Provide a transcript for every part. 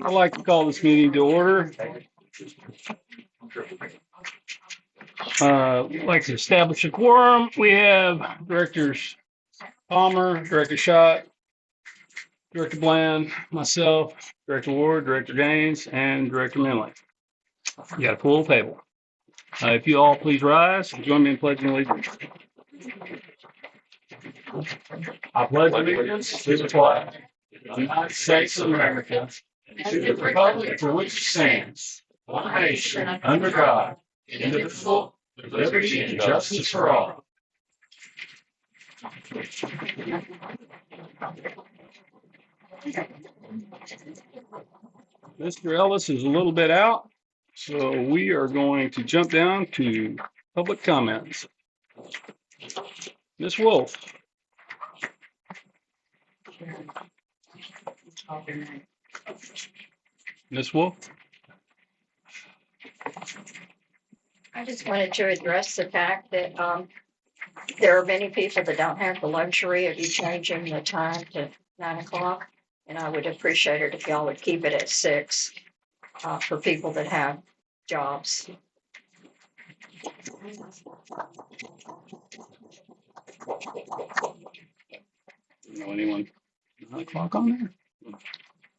I'd like to call this meeting to order. I'd like to establish a quorum. We have Directors Palmer, Director Schott, Director Bland, myself, Director Ward, Director Gaines, and Director Minley. You got a full table. If you all please rise and join me in pledging allegiance. I pledge allegiance to the flag of the United States of America and to the republic for which it stands, one nation, under God, indivisible, with liberty and justice for all. Mr. Ellis is a little bit out, so we are going to jump down to public comments. Ms. Wolf. Ms. Wolf? I just wanted to address the fact that there are many people that don't have the luxury of you changing the time to 9 o'clock. And I would appreciate it if y'all would keep it at 6 for people that have jobs. Know anyone? 9 o'clock on there?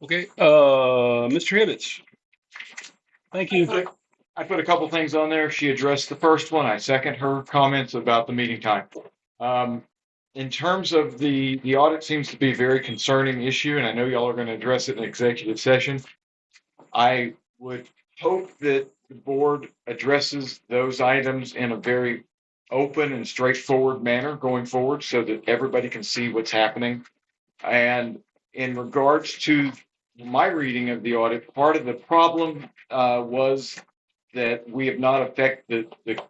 Okay, Mr. Hibbets. Thank you. I put a couple things on there. She addressed the first one. I second her comments about the meeting time. In terms of the audit seems to be a very concerning issue, and I know y'all are going to address it in executive session. I would hope that the board addresses those items in a very open and straightforward manner going forward so that everybody can see what's happening. And in regards to my reading of the audit, part of the problem was that we have not the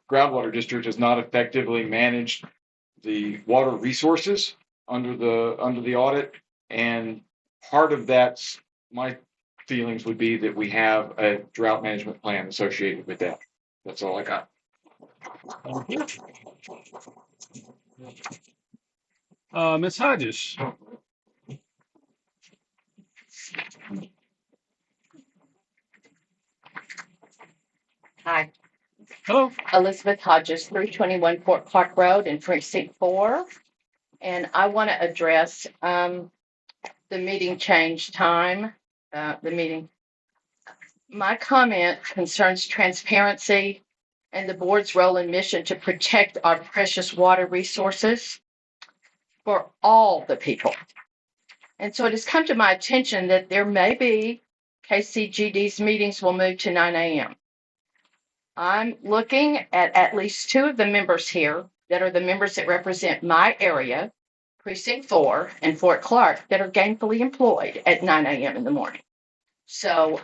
groundwater district has not effectively managed the water resources under the audit. And part of that's my feelings would be that we have a drought management plan associated with that. That's all I got. Ms. Hodges. Hi, Hello. Elizabeth Hodges, 321 Fort Clark Road in Precinct 4. And I want to address the meeting change time, My comment concerns transparency and the board's role and mission to protect our precious water resources for all the people. And so it has come to my attention that there may be KCGD's meetings will move to 9 a.m. I'm looking at least 2 of the members here that are the members that represent my area, Precinct 4 and Fort Clark, that are gainfully employed at 9 a.m. in the morning. So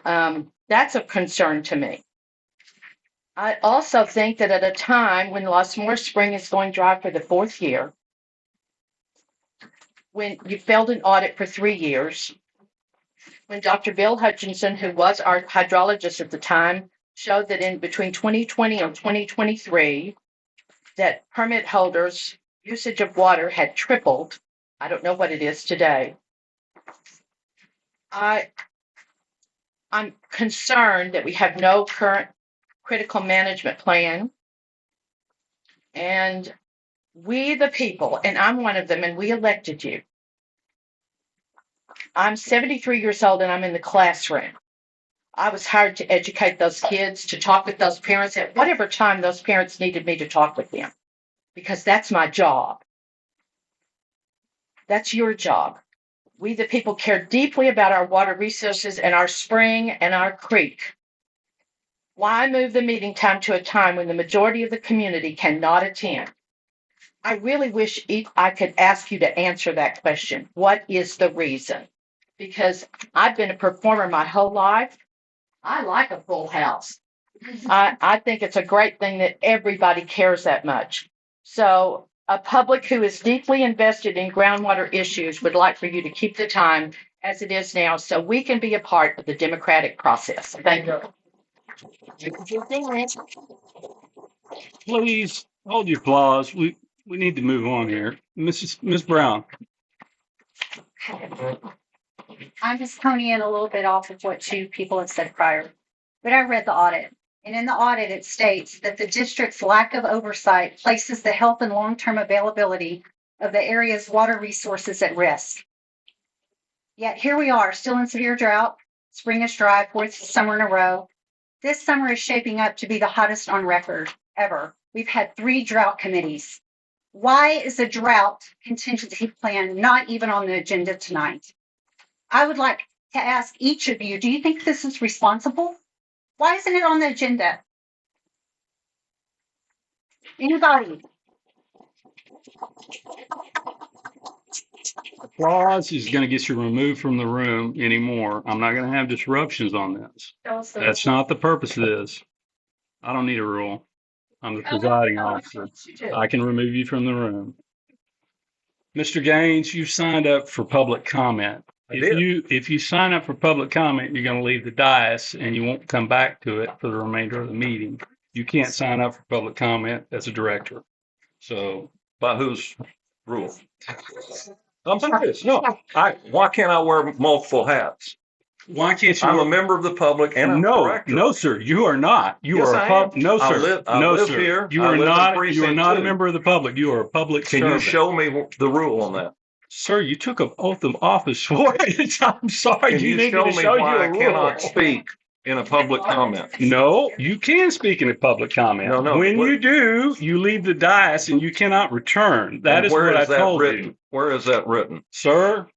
that's a concern to me. I also think that at a time when Los Moras Spring is going dry for the 4th year, when you failed an audit for 3 years, when Dr. Bill Hutchinson, who was our hydrologist at the time, showed that in between 2020 and 2023, that permit holders' usage of water had tripled. I don't know what it is today. I'm concerned that we have no current critical management plan. And we, the people, and I'm one of them, and we elected you. I'm 73 years old and I'm in the classroom. I was hired to educate those kids, to talk with those parents at whatever time those parents needed me to talk with them, because that's my job. That's your job. We, the people, care deeply about our water resources and our spring and our creek. Why move the meeting time to a time when the majority of the community cannot attend? I really wish I could ask you to answer that question. What is the reason? Because I've been a performer my whole life. I like a full house. I think it's a great thing that everybody cares that much. So a public who is deeply invested in groundwater issues would like for you to keep the time as it is now so we can be a part of the democratic process. Thank you. Please hold your applause. We need to move on here. Miss Brown. I'm just honing in a little bit off of what two people have said prior. But I read the audit, and in the audit, it states that the district's lack of oversight places the health and long-term availability of the area's water resources at risk. Yet here we are, still in severe drought. Spring is dry, fourth summer in a row. This summer is shaping up to be the hottest on record ever. We've had 3 drought committees. Why is the drought contingency plan not even on the agenda tonight? I would like to ask each of you, do you think this is responsible? Why isn't it on the agenda? Anybody? Applause is going to get you removed from the room anymore. I'm not going to have disruptions on this. That's not the purpose of this. I don't need a rule. I'm the presiding officer. I can remove you from the room. Mr. Gaines, you signed up for public comment. If you sign up for public comment, you're going to leave the dais and you won't come back to it for the remainder of the meeting. You can't sign up for public comment as a director. So By whose rule? I'm serious. No, why can't I wear multiple hats? why can't you? I'm a member of the public and I'm a director. No, sir, you are not. You Yes, are I a am. no, I sir. live- I no, live sir. here. You I are live in not. You are precinct not a 2. member of the public. You are a public Can servant. you show me the rule on that? Sir, you took an oath of office for it. I'm sorry. Can you need show me to me show you why a I rule. cannot speak in a public comment? No, you can speak in a public comment. No, When what- you do, you leave the dais and you cannot return. That And is where what I is that told written? you. Where is that written? Sir,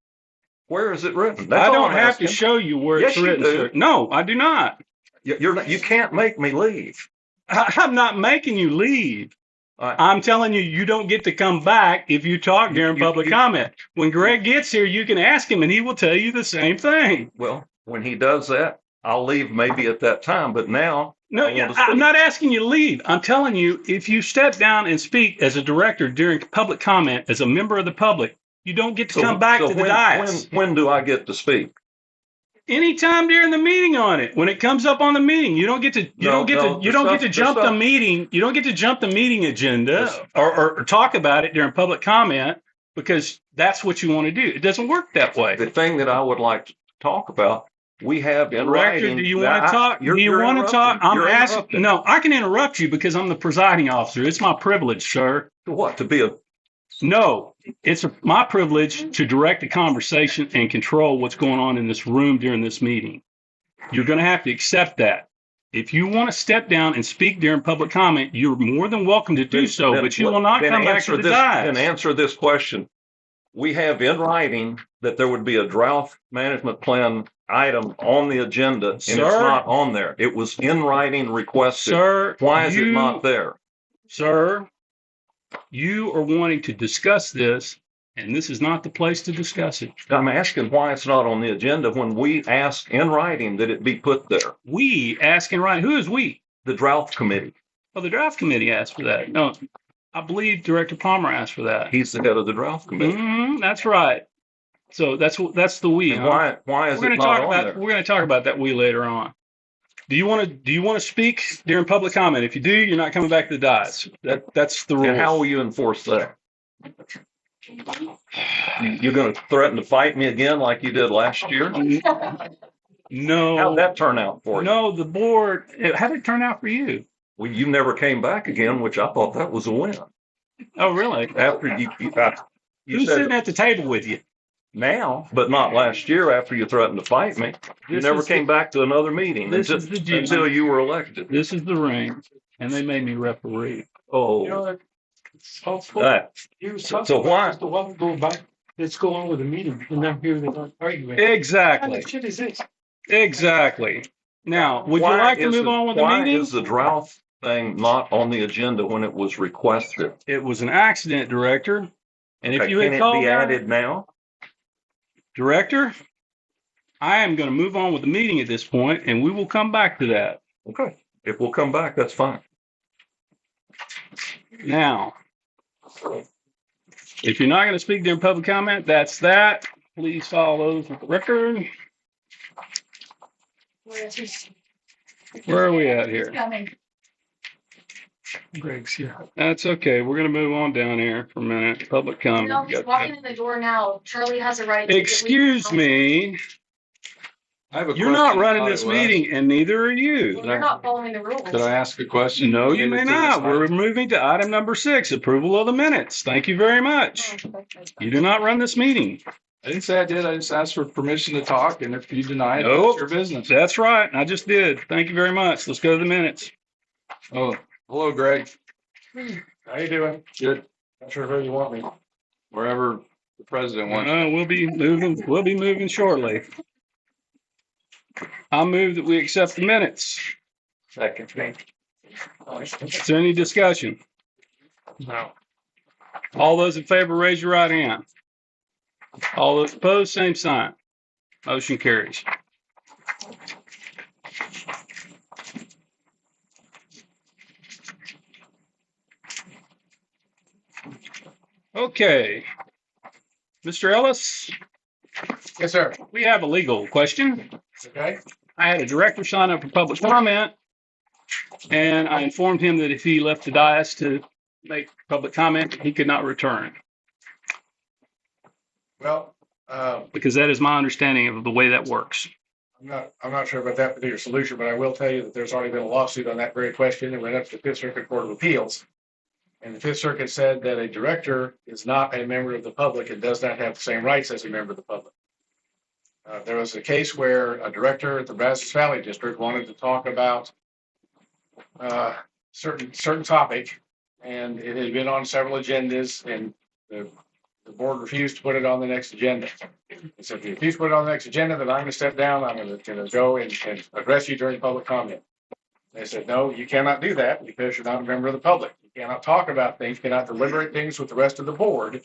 Where is it written? That's I all don't I'm have to asking. show you where it's Yes, you written, do. sir. No, I do not. You can't make me leave. I'm not making you leave. All right. I'm telling you, you don't get to come back if you talk during public comment. When Greg gets here, you can ask him and he will tell you the same thing. Well, when he does that, I'll leave maybe at that time, but now No, I want to I'm speak. not asking you to leave. I'm telling you, if you step down and speak as a director during public comment as a member of the public, you don't get to come back to the dais. When do I get to speak? Anytime during the meeting on it, when it comes up on the meeting, you don't get to jump the meeting. You don't get to jump the meeting agenda or talk about it during public comment because that's what you want to do. It doesn't work that way. The thing that I would like to talk about, we have in Director, writing. do you want to talk? Do you want to talk? I'm asking. No, I can interrupt you because I'm the presiding officer. It's my privilege, sir. What, to be a, No, it's my privilege to direct the conversation and control what's going on in this room during this meeting. You're going to have to accept that. If you want to step down and speak during public comment, you're more than welcome to do so, then- but you will not then come back answer to the this- dais. Then answer this question. We have in writing that there would be a drought management plan item on the agenda, and it's Sir? not on there. It was in writing requested. Sir, Why is it not there? Sir, you are wanting to discuss this, and this is not the place to discuss it. I'm asking why it's not on the agenda when we asked in writing that it be put there. We asking right, who is we? The drought committee. Well, the draft committee asked for that. No, I believe Director Palmer asked for that. He's the head of the drought committee. That's right. So that's the we. And Huh? why is We're it going to not talk on about there? we're going to talk about that we later on. Do you want to speak during public comment? If you do, you're not coming back to the dais. That's the rule. And how will you enforce that? You're going to threaten to fight me again like you did last year? No. How'd that turn out for you? No, the board. How did it turn out for you? Well, you never came back again, which I thought that was a win. Oh, really? After you Who's said sitting at the table with you? now, but not last year after you threatened to fight me. You This never is came back to another meeting this is the gym. until you were elected. This is the ring, and they made me referee. Oh, that. So why? Just a while go back. Let's go on with the meeting, and now here they are arguing. What Exactly. kind of shit is this? Exactly. Now, would you Why like to is move the- on with the Why meeting? is the drought thing not on the agenda when it was requested? It was an accident, Director. And if Okay, you had can it called be down- added now? Director, I am going to move on with the meeting at this point, and we will come back to that. Okay, if we'll come back, that's fine. Now, if you're not going to speak during public comment, that's that. Please follow those with the record. Where are we at here? Greg's here. That's okay. We're gonna move on down here for a minute. Public No, comment. he's walking in the door now. Charlie has a right. to get Excuse me, I have a you're not question running about this it, Wes. meeting and neither are Well, you. you're not following the rules. Could I ask a question? No, you may related to this not. We're item? moving to item number 6, approval of the minutes. Thank you very much. You do not run this meeting. I didn't say I did. I just asked for permission to talk, and if you deny it, Nope. that's your business. That's right. I just did. Thank you very much. Let's go to the minutes. Oh, hello, Greg. How you doing? Good. Not sure where you want me. Wherever the president wants. We'll be moving shortly. I move that we accept the minutes. Second. Is there any discussion? No. All those in favor, raise your right hand. All those opposed, same sign. Motion carries. Okay. Mr. Ellis, Yes, sir. we have a legal question. Okay. I had a director sign up for public comment, and I informed him that if he left the dais to make public comment, he could not return, Well, because that is my understanding of the way that works. I'm not sure about that particular solution, but I will tell you that there's already been a lawsuit on that very question. It went up to the Fifth Circuit Court of Appeals. And the Fifth Circuit said that a director is not a member of the public and does not have the same rights as a member of the public. There was a case where a director at the Brazos Valley District wanted to talk about certain topic, and it had been on several agendas, and the board refused to put it on the next agenda. They said, if you refuse to put it on the next agenda, then I'm going to step down. I'm going to go and address you during public comment. They said, no, you cannot do that because you're not a member of the public. You cannot talk about things, cannot deliberate things with the rest of the board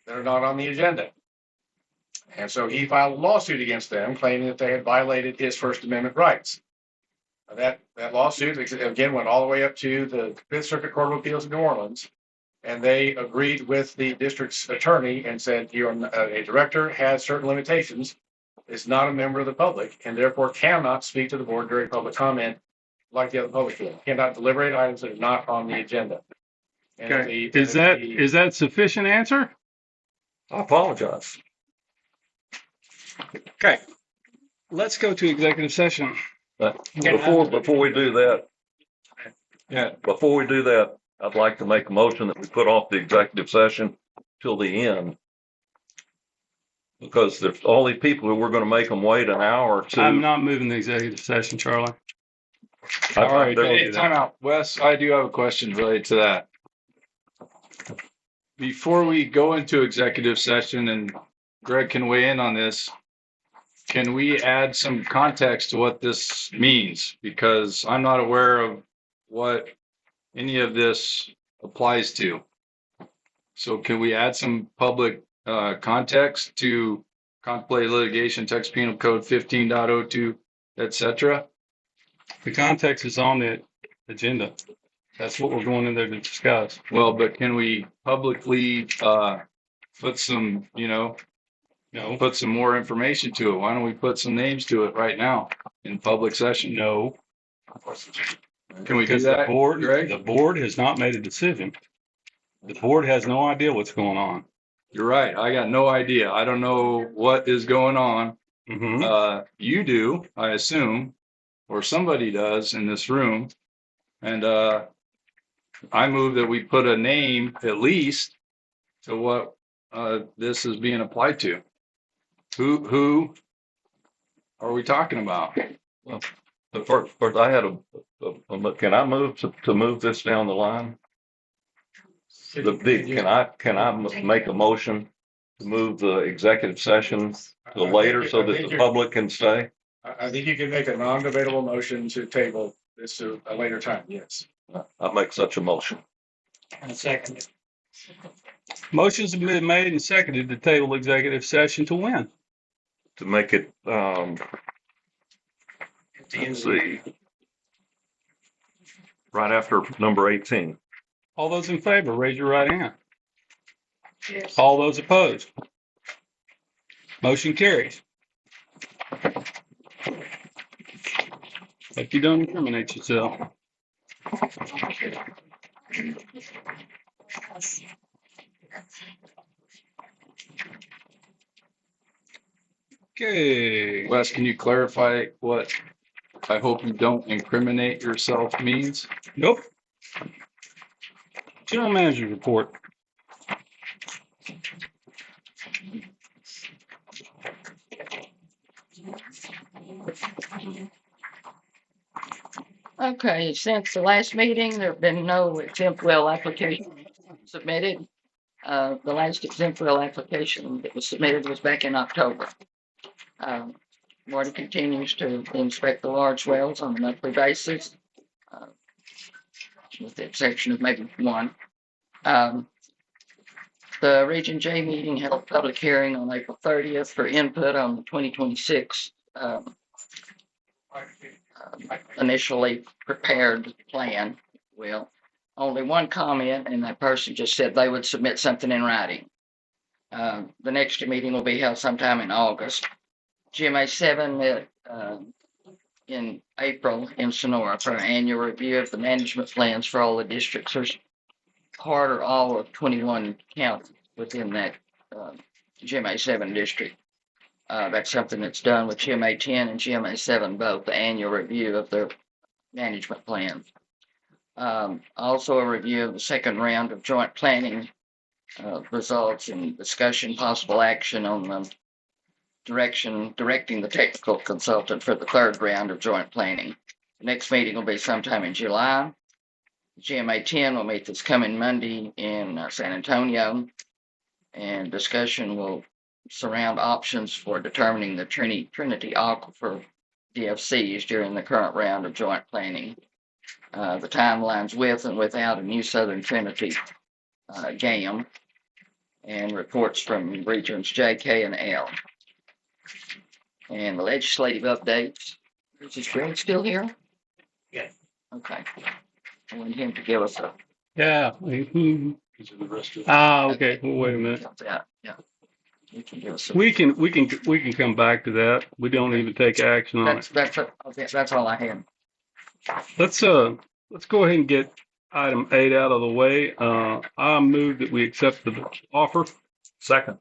that are not on the agenda. And so he filed a lawsuit against them, claiming that they had violated his First Amendment rights. That lawsuit, again, went all the way up to the Fifth Circuit Court of Appeals in New Orleans. And they agreed with the district's attorney and said, a director has certain limitations, is not a member of the public, and therefore cannot speak to the board during public comment like the other public will. Cannot deliberate items that are not on the agenda. And Okay. Is that sufficient answer? I apologize. Okay. Let's go to executive session. Before we do that, I'd like to make a motion that we put off the executive session till the end. Because there's all these people who we're going to make them wait an hour or two. I'm not moving the executive session, Charlie. All right, right. Hey, time out. Wes, I do have a question related to that. Before we go into executive session, and Greg can weigh in on this, can we add some context to what this means? Because I'm not aware of what any of this applies to. So can we add some public context to contemplated litigation, Texas Penal Code 15.02, et cetera? The context is on the agenda. That's what we're going in there to discuss. Well, but can we publicly put some, No. put some more information to it? Why don't we put some names to it right now in public session? No. Can we do Because that, Greg? the board has not made a decision. The board has no idea what's going on. You're right. I got no idea. I don't know what is going on. Mm-hmm. You do, I assume, or somebody does in this room. And I move that we put a name at least to what this is being applied to. Who are we talking about? But first, I had can I move to move this down the line? Can I make a motion to move the executive session to later so that the public can stay? I think you can make a non-debatable motion to table this to a later time, yes. I'll make such a motion. And a second. Motions have been made and seconded to table executive session to when? To make it, let's see, right after number 18. All those in favor, raise your right hand. Yes. All those opposed? Motion carries. Like you don't incriminate yourself. Okay. Wes, can you clarify what I hope you don't incriminate yourself means? Nope. General manager report. Okay, since the last meeting, there have been no exempt well applications submitted. The last exempt well application that was submitted was back in October. Water continues to inspect the large wells on a monthly basis, uh, with the exception of maybe one. The Region J meeting held a public hearing on April 30th for input on the 2026 initially prepared plan. Well, only one comment, and that person just said they would submit something in writing. The next meeting will be held sometime in August. GMA 7 met in April in Sonora for an annual review of the management plans for all the districts. There's part or all of 21 counties within that GMA 7 district. That's something that's done with GMA 10 and GMA 7 both, the annual review of their management plan. Also a review of the second round of joint planning results and discussion, possible action on the directing the technical consultant for the third round of joint planning. The next meeting will be sometime in July. GMA 10 will meet this coming Monday in San Antonio, and discussion will surround options for determining the Trinity Aquifer DFCs during the current round of joint planning. The timelines with and without a new Southern Trinity GAM, and reports from regions J, K, and L. And the legislative updates. Is Greg still here? Yeah. Okay. I want him to give us a. Yeah. These are the rest of Okay. Well, wait a minute. Yeah. You can give us a. We can come back to that. We don't even take action on it. That's all I had. Let's go ahead and get item 8 out of the way. I move that we accept the offer. Second.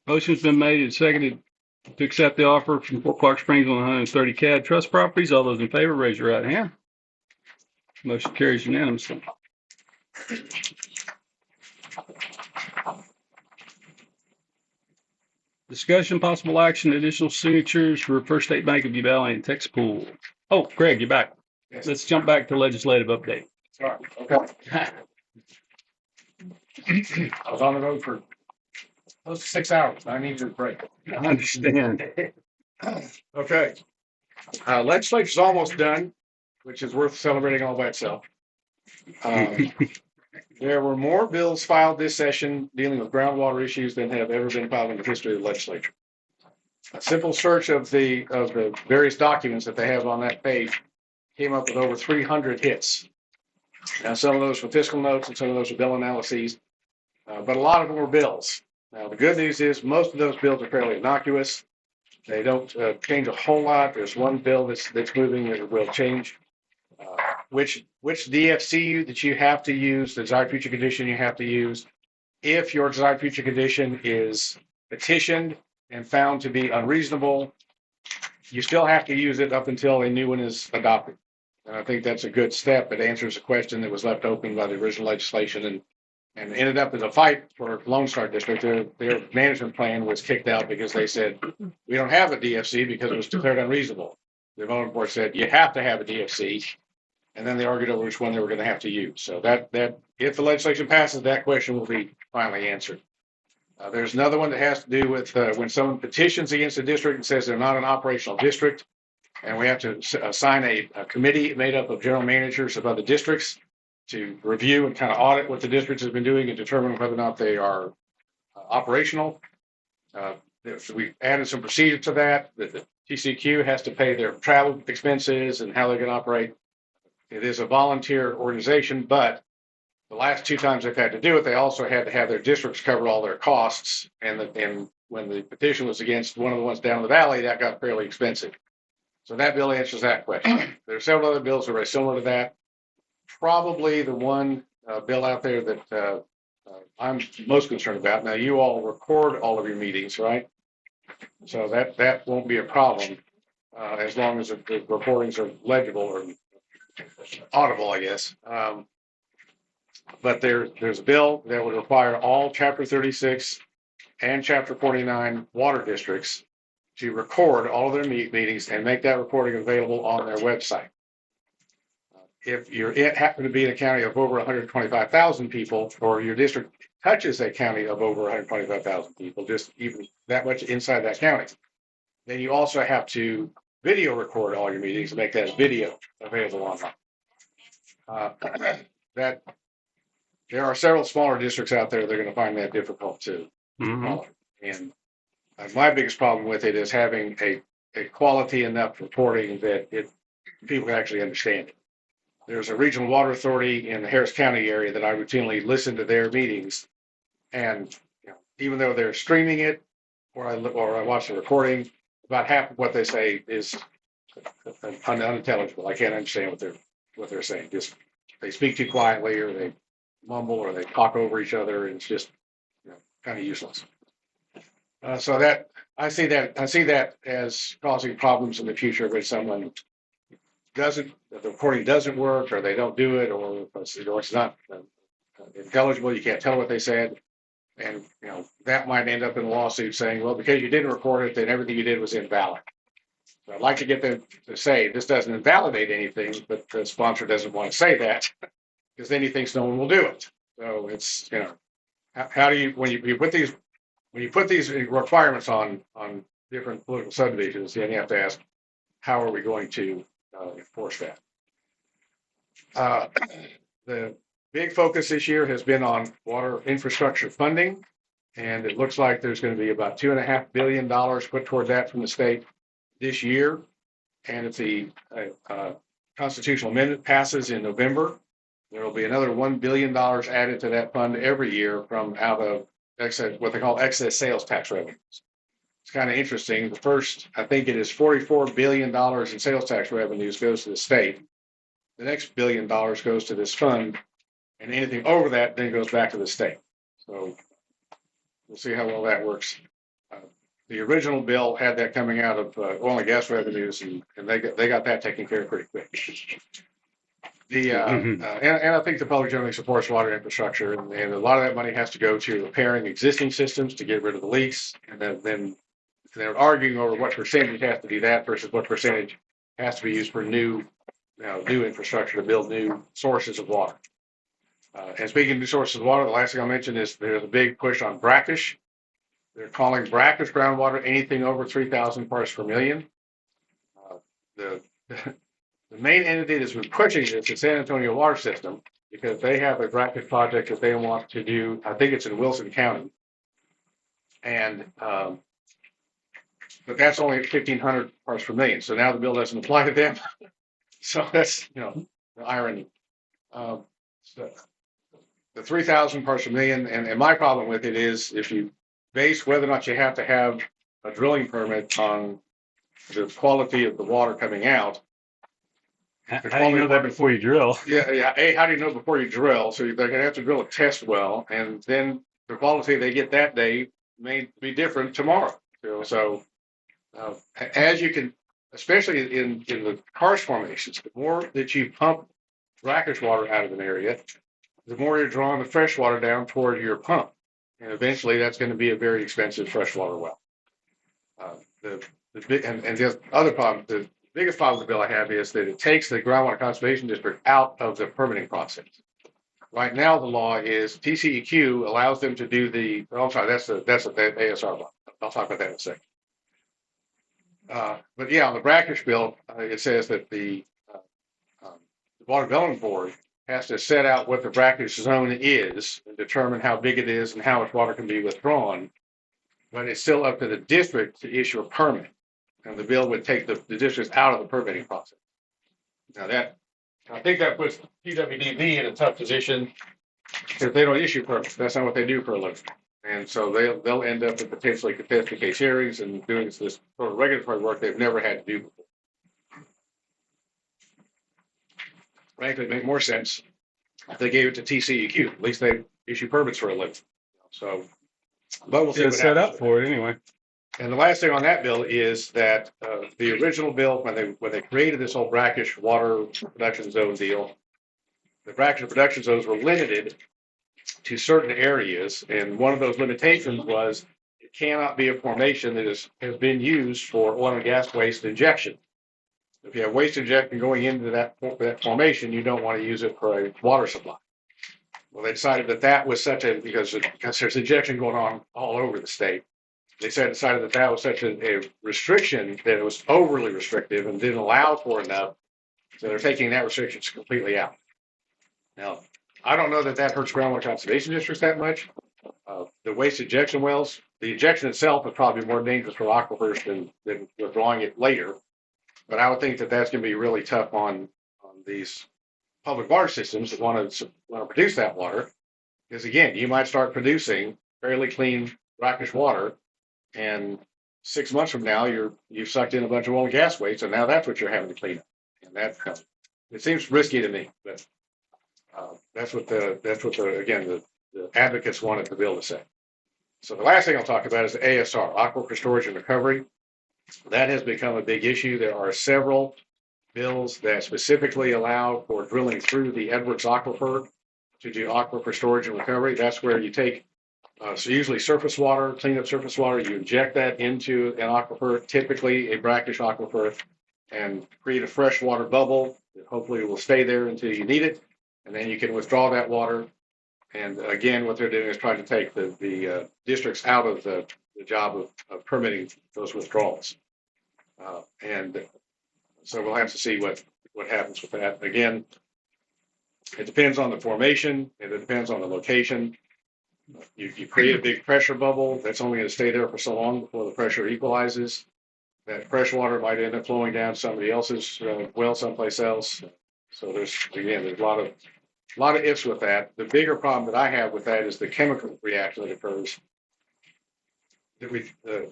Motion's been made and seconded to accept the offer from Fort Clark Springs on 130 CAD Trust Properties. All those in favor, raise your right hand. Motion carries unanimously. Discussion, possible action, additional signatures for First State Bank of Uvalde and Texpool. Oh, Greg, you're back. Yes. Let's jump back to legislative update. Sorry, okay. I was on the road for close to 6 hours. I needed a break. I understand. Okay. Legislature's almost done, which is worth celebrating all by itself. There were more bills filed this session dealing with groundwater issues than have ever been filed in the history of the legislature. A simple search of the various documents that they have on that page came up with over 300 hits. Now, some of those were fiscal notes and some of those were bill analyses, but a lot of them were bills. Now, the good news is most of those bills are fairly innocuous. They don't change a whole lot. There's one bill that's moving that will change which DFC that you have to use, the desired future condition you have to use. If your desired future condition is petitioned and found to be unreasonable, you still have to use it up until a new one is adopted. And I think that's a good step. It answers a question that was left open by the original legislation and ended up as a fight for Lone Star District. Their management plan was kicked out because they said, we don't have a DFC because it was declared unreasonable. The voting board said, you have to have a DFC. And then they argued over which one they were going to have to use. So that if the legislation passes, that question will be finally answered. There's another one that has to do with when someone petitions against a district and says they're not an operational district, and we have to assign a committee made up of general managers of other districts to review and kind of audit what the districts have been doing and determine whether or not they are operational. We added some procedure to that. The TCQ has to pay their travel expenses and how they can operate. It is a volunteer organization, but the last 2 times they've had to do it, they also had to have their districts cover all their costs. And when the petition was against one of the ones down in the valley, that got fairly expensive. So that bill answers that question. There are several other bills that are very similar to that. probably the one bill out there that I'm most concerned about. Now, you all record all of your meetings, right? So that won't be a problem as long as the recordings are legible or audible, I guess. But there's a bill that would require all Chapter 36 and Chapter 49 water districts to record all of their meetings and make that recording available on their website. If it happen to be in a county of over 125,000 people, or your district touches a county of over 125,000 people, just even that much inside that county, then you also have to video record all your meetings and make that video available online. That there are several smaller districts out there that are going to find that difficult too. Mhm. And my biggest problem with it is having a quality enough reporting that people can actually understand it. There's a regional water authority in the Harris County area that I routinely listen to their meetings, and even though they're streaming it or I watch the recording, about half of what they say is unintelligible. I can't understand what they're saying. Just they speak too quietly, or they mumble, or they talk over each other, and it's just kind of useless. So that I see that as causing problems in the future when someone the recording doesn't work, or they don't do it, or it's not intelligible. You can't tell what they said, and that might end up in a lawsuit saying, well, because you didn't record it, then everything you did was invalid. So I'd like to get them to say this doesn't invalidate anything, but the sponsor doesn't want to say that because then he thinks no one will do it. So it's how do you when you put these requirements on different political subdivisions, then you have to ask, how are we going to enforce that? The big focus this year has been on water infrastructure funding, and it looks like there's going to be about $2.5 billion put toward that from the state this year. And if the constitutional amendment passes in November, there will be another $1 billion added to that fund every year from out of what they call excess sales tax revenues. It's kind of interesting. The first, I think it is $44 billion in sales tax revenues goes to the state. The next $1 billion goes to this fund, and anything over that then goes back to the state. So we'll see how well that works. The original bill had that coming out of oil and gas revenues, and they got that taken care of pretty quick. And I think the public generally supports water infrastructure, and a lot of that money has to go to repairing existing systems to get rid of the leaks, and then they're arguing over what percentage has to be that versus what percentage has to be used for new infrastructure to build new sources of water. And speaking of new sources of water, the last thing I'll mention is there's a big push on brackish. They're calling brackish groundwater anything over 3,000 parts per million. The main entity that's been pushing this is the San Antonio Water System, because they have a brackish project that they want to do. I think it's in Wilson County, and but that's only 1,500 parts per million. So now the bill doesn't apply to them. So that's the irony. So the 3,000 parts per million, and my problem with it is if you base whether or not you have to have a drilling permit on the quality of the water coming out. How do you know that before you drill? Yeah. How do you know before you drill? So they're going to have to drill a test well, and then the quality they get that day may be different tomorrow. So as you can, especially in the karst formations, the more that you pump brackish water out of an area, the more you're drawing the fresh water down toward your pump. And eventually that's going to be a very expensive freshwater well. The other problem, the biggest problem with the bill I have is that it takes the groundwater conservation district out of the permitting process. Right now, the law is TCEQ allows them to do the. Oh, I'm sorry, that's the ASR law. I'll talk about that in a second. But yeah, on the brackish bill, it says that the Water Development Board has to set out what the brackish zone is and determine how big it is and how much water can be withdrawn. But it's still up to the district to issue a permit. And the bill would take the districts out of the permitting process. Now I think that puts PWDB in a tough position because they don't issue permits. That's not what they do for a living. And so they'll end up with potentially contested case hearings and doing this sort of regulatory work they've never had to do before. frankly, it'd make more sense if they gave it to TCEQ. At least they issue permits for a living. So, but we'll see It's what set happens. up for it anyway. And the last thing on that bill is that the original bill, when they created this whole brackish water production zone deal, the brackish production zones were limited to certain areas, and one of those limitations was it cannot be a formation that has been used for oil and gas waste injection. If you have waste injection going into that formation, you don't want to use it for a water supply. Well, they decided that was such a because there's injection going on all over the state. They decided that was such a restriction that it was overly restrictive and didn't allow for enough. So they're taking that restriction completely out. Now, I don't know that hurts groundwater conservation districts that much. The waste injection wells, the injection itself is probably more dangerous for aquifers than withdrawing it later. But I would think that that's going to be really tough on these public water systems that want to produce that water. Because again, you might start producing fairly clean brackish water, and 6 months from now, you've sucked in a bunch of oil and gas waste, and now that's what you're having to clean up. And that it seems risky to me, but that's what the advocates wanted the bill to say. So the last thing I'll talk about is the ASR, aquifer storage and recovery. That has become a big issue. There are several bills that specifically allow for drilling through the Edwards aquifer to do aquifer storage and recovery. That's where you take so usually surface water, clean up surface water, you inject that into an aquifer, typically a brackish aquifer, and create a freshwater bubble that hopefully will stay there until you need it. And then you can withdraw that water. And again, what they're doing is trying to take the districts out of the job of permitting those withdrawals. And so we'll have to see what happens with that. Again, it depends on the formation and it depends on the location. You create a big pressure bubble that's only going to stay there for so long before the pressure equalizes. That fresh water might end up flowing down somebody else's well someplace else. So there's a lot of ifs with that. The bigger problem that I have with that is the chemical reaction that occurs. The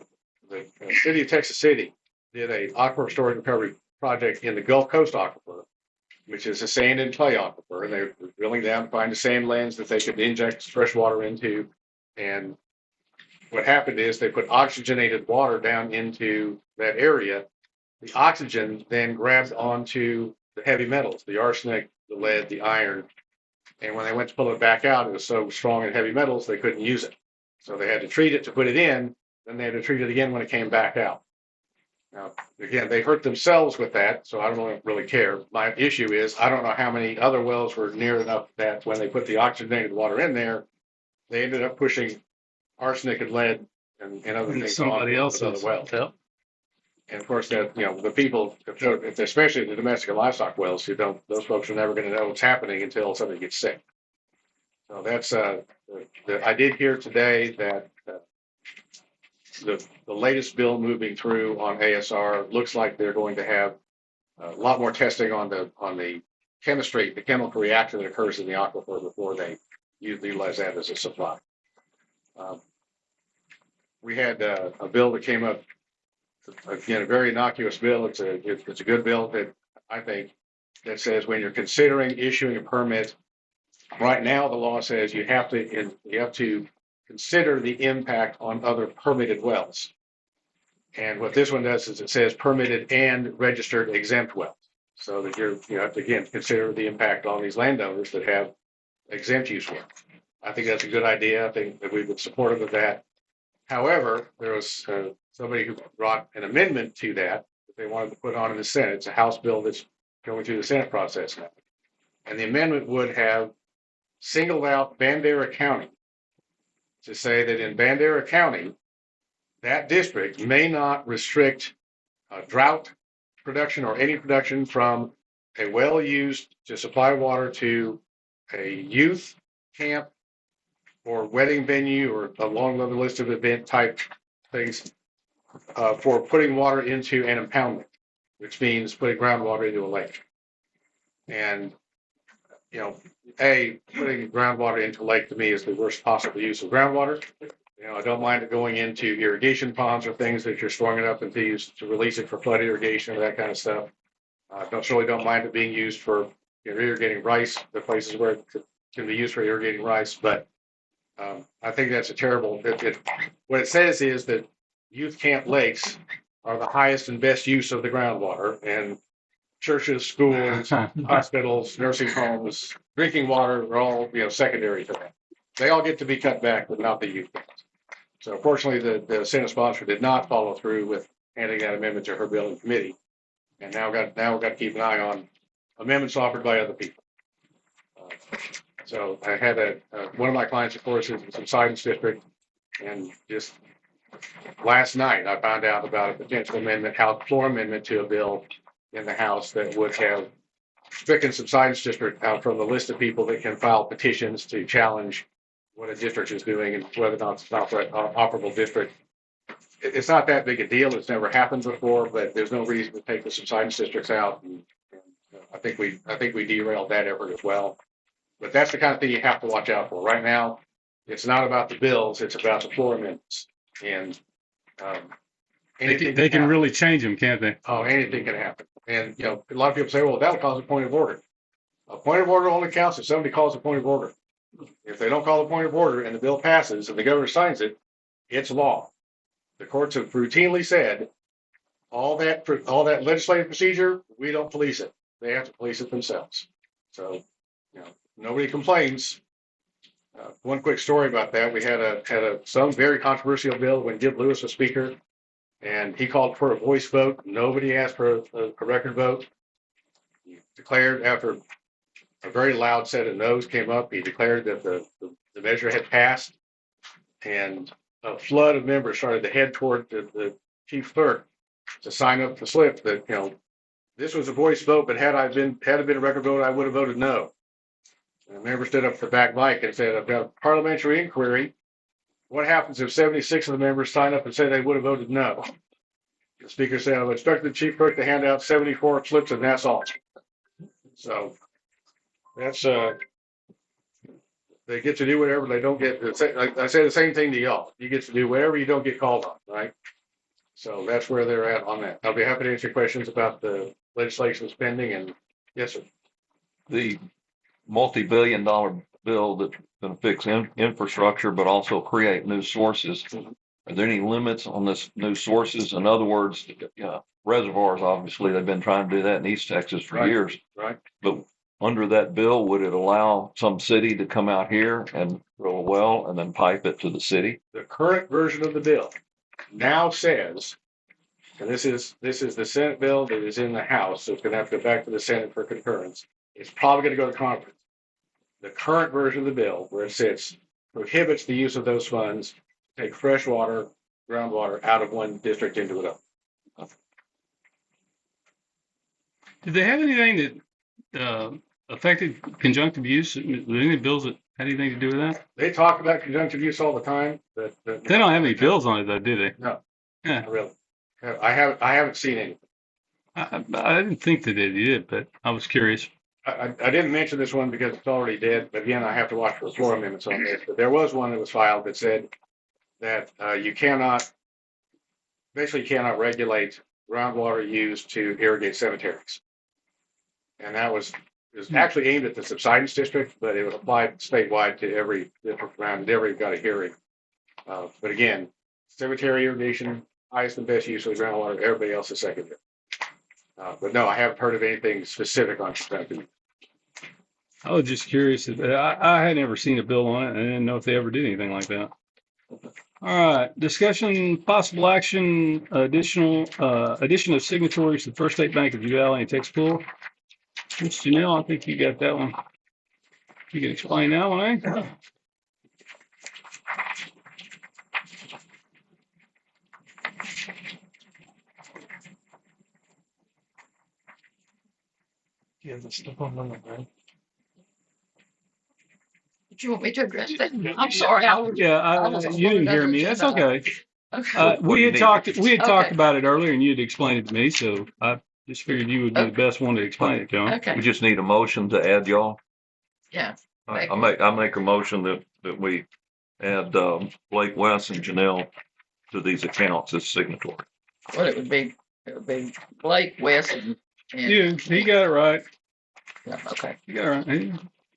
city of Texas City did a aquifer storage recovery project in the Gulf Coast aquifer, which is a sand and clay aquifer, and they were drilling down to find a sand lens that they could inject fresh water into. And what happened is they put oxygenated water down into that area. The oxygen then grabbed onto the heavy metals, the arsenic, the lead, the iron. And when they went to pull it back out, it was so strong in heavy metals, they couldn't use it. So they had to treat it to put it in, then they had to treat it again when it came back out. Now, again, they hurt themselves with that, so I don't really care. My issue is I don't know how many other wells were near enough that when they put the oxygenated water in there, they ended up pushing arsenic and lead and other things Somebody on else's other wells. Yep. And of course, that the people, especially the domestic and livestock wells, those folks are never going to know what's happening until somebody gets sick. So that's I did hear today that the latest bill moving through on ASR looks like they're going to have a lot more testing on the chemistry, the chemical reaction that occurs in the aquifer before they utilize that as a supply. We had a bill that came up, again, a very innocuous bill. It's a good bill that I think that says when you're considering issuing a permit, right now the law says you have to consider the impact on other permitted wells. And what this one does is it says permitted and registered exempt wells. So that you have to, again, consider the impact on these landowners that have exempt use wells. I think that's a good idea. I think that we've been supportive of that. However, there was somebody who brought an amendment to that they wanted to put on in the Senate. It's a House bill that's going through the Senate process now. And the amendment would have singled out Bandera County to say that in Bandera County, that district may not restrict drought production or any production from a well used to supply water to a youth camp or wedding venue or a long list of event type things for putting water into an impoundment, which means putting groundwater into a lake. And, putting groundwater into a lake to me is the worst possible use of groundwater. I don't mind it going into irrigation ponds or things that you're strong enough to use to release it for flood irrigation or that kind of stuff. I don't mind it being used for irrigating rice, the places where it can be used for irrigating rice. But I think that's a terrible, what it says is that youth camp lakes are the highest and best use of the groundwater, and churches, schools, hospitals, nursing homes, drinking water are all, secondary to that. They all get to be cut back, but not the youth. So fortunately, the Senate sponsor did not follow through with handing that amendment to her bill in committee. And now we've got to keep an eye on amendments offered by other people. So I had one of my clients, of course, is in the Subsidence District, and just last night I found out about a potential amendment, floor amendment to a bill in the House that would have stricken Subsidence District out from the list of people that can file petitions to challenge what a district is doing and whether or not it's not an operable district. It's not that big a deal. It's never happened before, but there's no reason to take the Subsidence districts out. And I think we derailed that effort as well. But that's the kind of thing you have to watch out for. Right now, it's not about the bills; it's about the floor amendments. And They can really change them, can't they? Oh, anything can happen. And a lot of people say, "Well, that'll cause a point of order." A point of order only counts if somebody calls a point of order. If they don't call a point of order and the bill passes and the governor signs it, it's law. The courts have routinely said all that legislative procedure, we don't police it. They have to police it themselves. So, nobody complains. One quick story about that: we had some very controversial bill when Gib Lewis was speaker, and he called for a voice vote. Nobody asked for a record vote. He declared, after a very loud set of no's came up, he declared that the measure had passed, and a flood of members started to head toward the chief clerk to sign up the slip that this was a voice vote, but had it been a record vote, I would have voted no. And a member stood up to the back mic and said, "I've got a parliamentary inquiry. What happens if 76 of the members sign up and say they would have voted no?" The speaker said, "I've instructed the chief clerk to hand out 74 slips, and that's all." So that's they get to do whatever they don't get. I say the same thing to y'all. You get to do whatever you don't get called on, right? So that's where they're at on that. I'll be happy to answer questions about the legislation spending. And yes, sir. The multi-billion-dollar bill that's going to fix infrastructure, but also create new sources. Are there any limits on this new sources? In other words, reservoirs, obviously, they've been trying to do that in East Texas for years. Right. But under that bill, would it allow some city to come out here and drill a well and then pipe it to the city? The current version of the bill now says, and this is the Senate bill that is in the House, so it's going to have to go back to the Senate for concurrence. It's probably going to go to conference. The current version of the bill, where it sits, prohibits the use of those funds to take fresh water, groundwater out of one district into another. Did they have anything that affected conjunctive use? Were there any bills that had anything to do with that? They talk about conjunctive use all the time, but They don't have any bills on it, though, do they? No, Yeah. not really. I haven't seen any. I didn't think that they did, but I was curious. I didn't mention this one because it's already dead, but again, I have to watch for floor amendments on this. But there was one that was filed that said that you cannot regulate groundwater used to irrigate cemeteries. And that was actually aimed at the Subsidence district, but it was applied statewide to every district around. Never got a hearing. But again, cemetery irrigation, highest and best use of the groundwater. Everybody else is secondary. But no, I haven't heard of anything specific on conjunctive. I was just curious. I had never seen a bill on it. I didn't know if they ever did anything like that. All right. Discussion, possible action, addition of signatories to the First State Bank of Uvalde and Texpool. Ms. Janelle, I think you got that one. You can explain that one, eh? Yeah, the stuff on the right. Do you want me to address that? I'm sorry. You didn't hear me. That's okay. Okay. We had talked Okay. about it earlier, and you had explained it to me, so I just figured you would be the best one to explain it to him. We Okay. just need a motion to add y'all. Yeah. I make a motion that we add Blake West and Janelle to these accounts as signatory. Well, it would be Blake, West, and Yeah, he got it right. Yeah, okay. You got it right.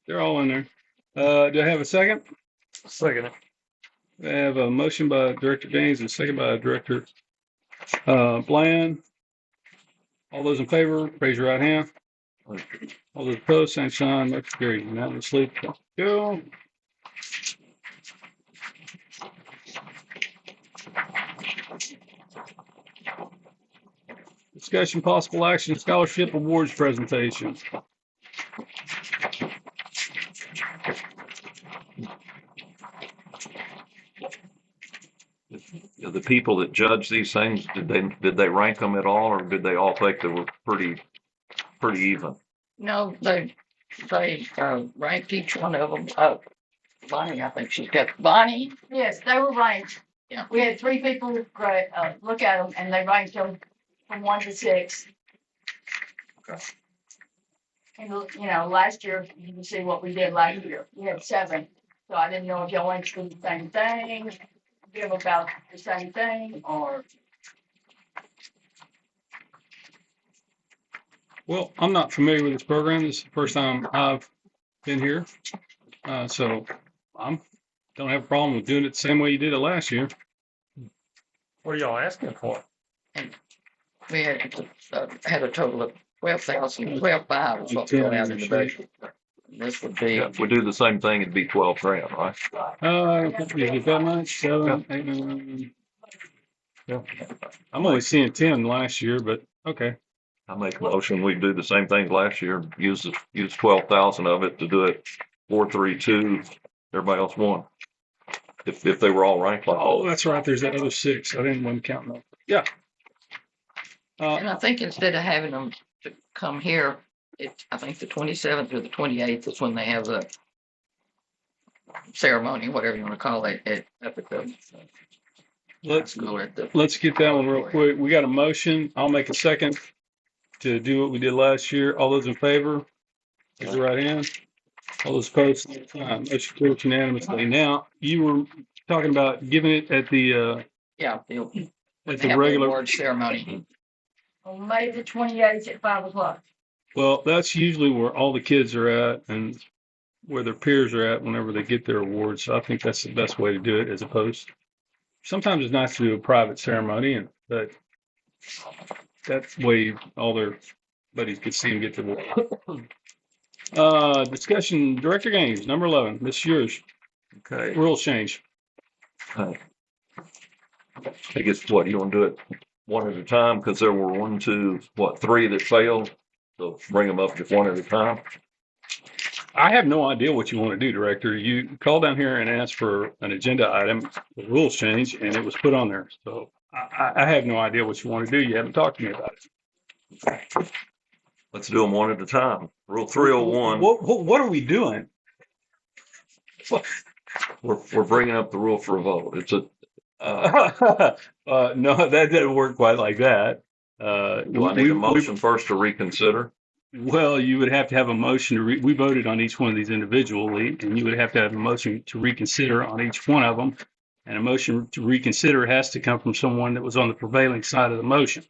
They're all in there. Do I have a second? Second. I have a motion by Director Gaines and a second by Director Bland. All those in favor, raise your right hand. All those opposed, same sign. Motion carried unanimously. Go. Discussion possible action scholarship awards presentation. The people that judge these things, did they rank them at all, or did they all think they were pretty even? No, they ranked each one of them. Bonnie, I think she's got Bonnie. Yes, they were ranked. Yeah. We had 3 people look at them and they ranked them from 1 to 6. Okay. And, last year, you can see what we did last year. We had 7. So I didn't know if y'all wanted to do the same thing, give about the same thing, or. Well, I'm not familiar with this program. This is the first time I've been here. So I don't have a problem with doing it the same way you did it last year. What are y'all asking for? We had a total of 12,500 was what we got out in the budget. This would be, If we do the same thing, it'd be 12 grand, right? Is it that much? 7, 8, 9. Yeah. I'm only seeing 10 last year, but okay. I make a motion, we do the same thing last year, use 12,000 of it to do it 432, everybody else won. If they were all ranked like Oh, that's right. There's that other 6. I didn't want to count them. Yeah. and I think instead of having them to come here, I think the 27th or the 28th is when they have the ceremony, whatever you want to call it, up at the school at the. Let's get that one real quick. We got a motion. I'll make a second to do what we did last year. All those in favor, raise your right hand. All those opposed, same sign. Motion carries unanimously. Now, you were talking about giving it at the Yeah, at the regular. award ceremony. On May the 28th at 5 o'clock. Well, that's usually where all the kids are at and where their peers are at whenever they get their awards. So I think that's the best way to do it, as opposed. Sometimes it's nice to do a private ceremony, but that's the way all their buddies could see them get their award. Discussion, Director Gaines, number 11. This is yours. Okay. Rules change. I guess what, you want to do it one at a time? Because there were 1, 2, 3 that failed. So bring them up just one at a time. I have no idea what you want to do, Director. You called down here and asked for an agenda item, the rules change, and it was put on there. So I have no idea what you want to do. You haven't talked to me about it. Let's do them one at a time. Rule 301. What are we doing? We're bringing up the rule for a vote. It's a. No, that doesn't work quite like that. Do I need a motion first to reconsider? Well, you would have to have a motion to we voted on each one of these individually, and you would have to have a motion to reconsider on each one of them. And a motion to reconsider has to come from someone that was on the prevailing side of the motion.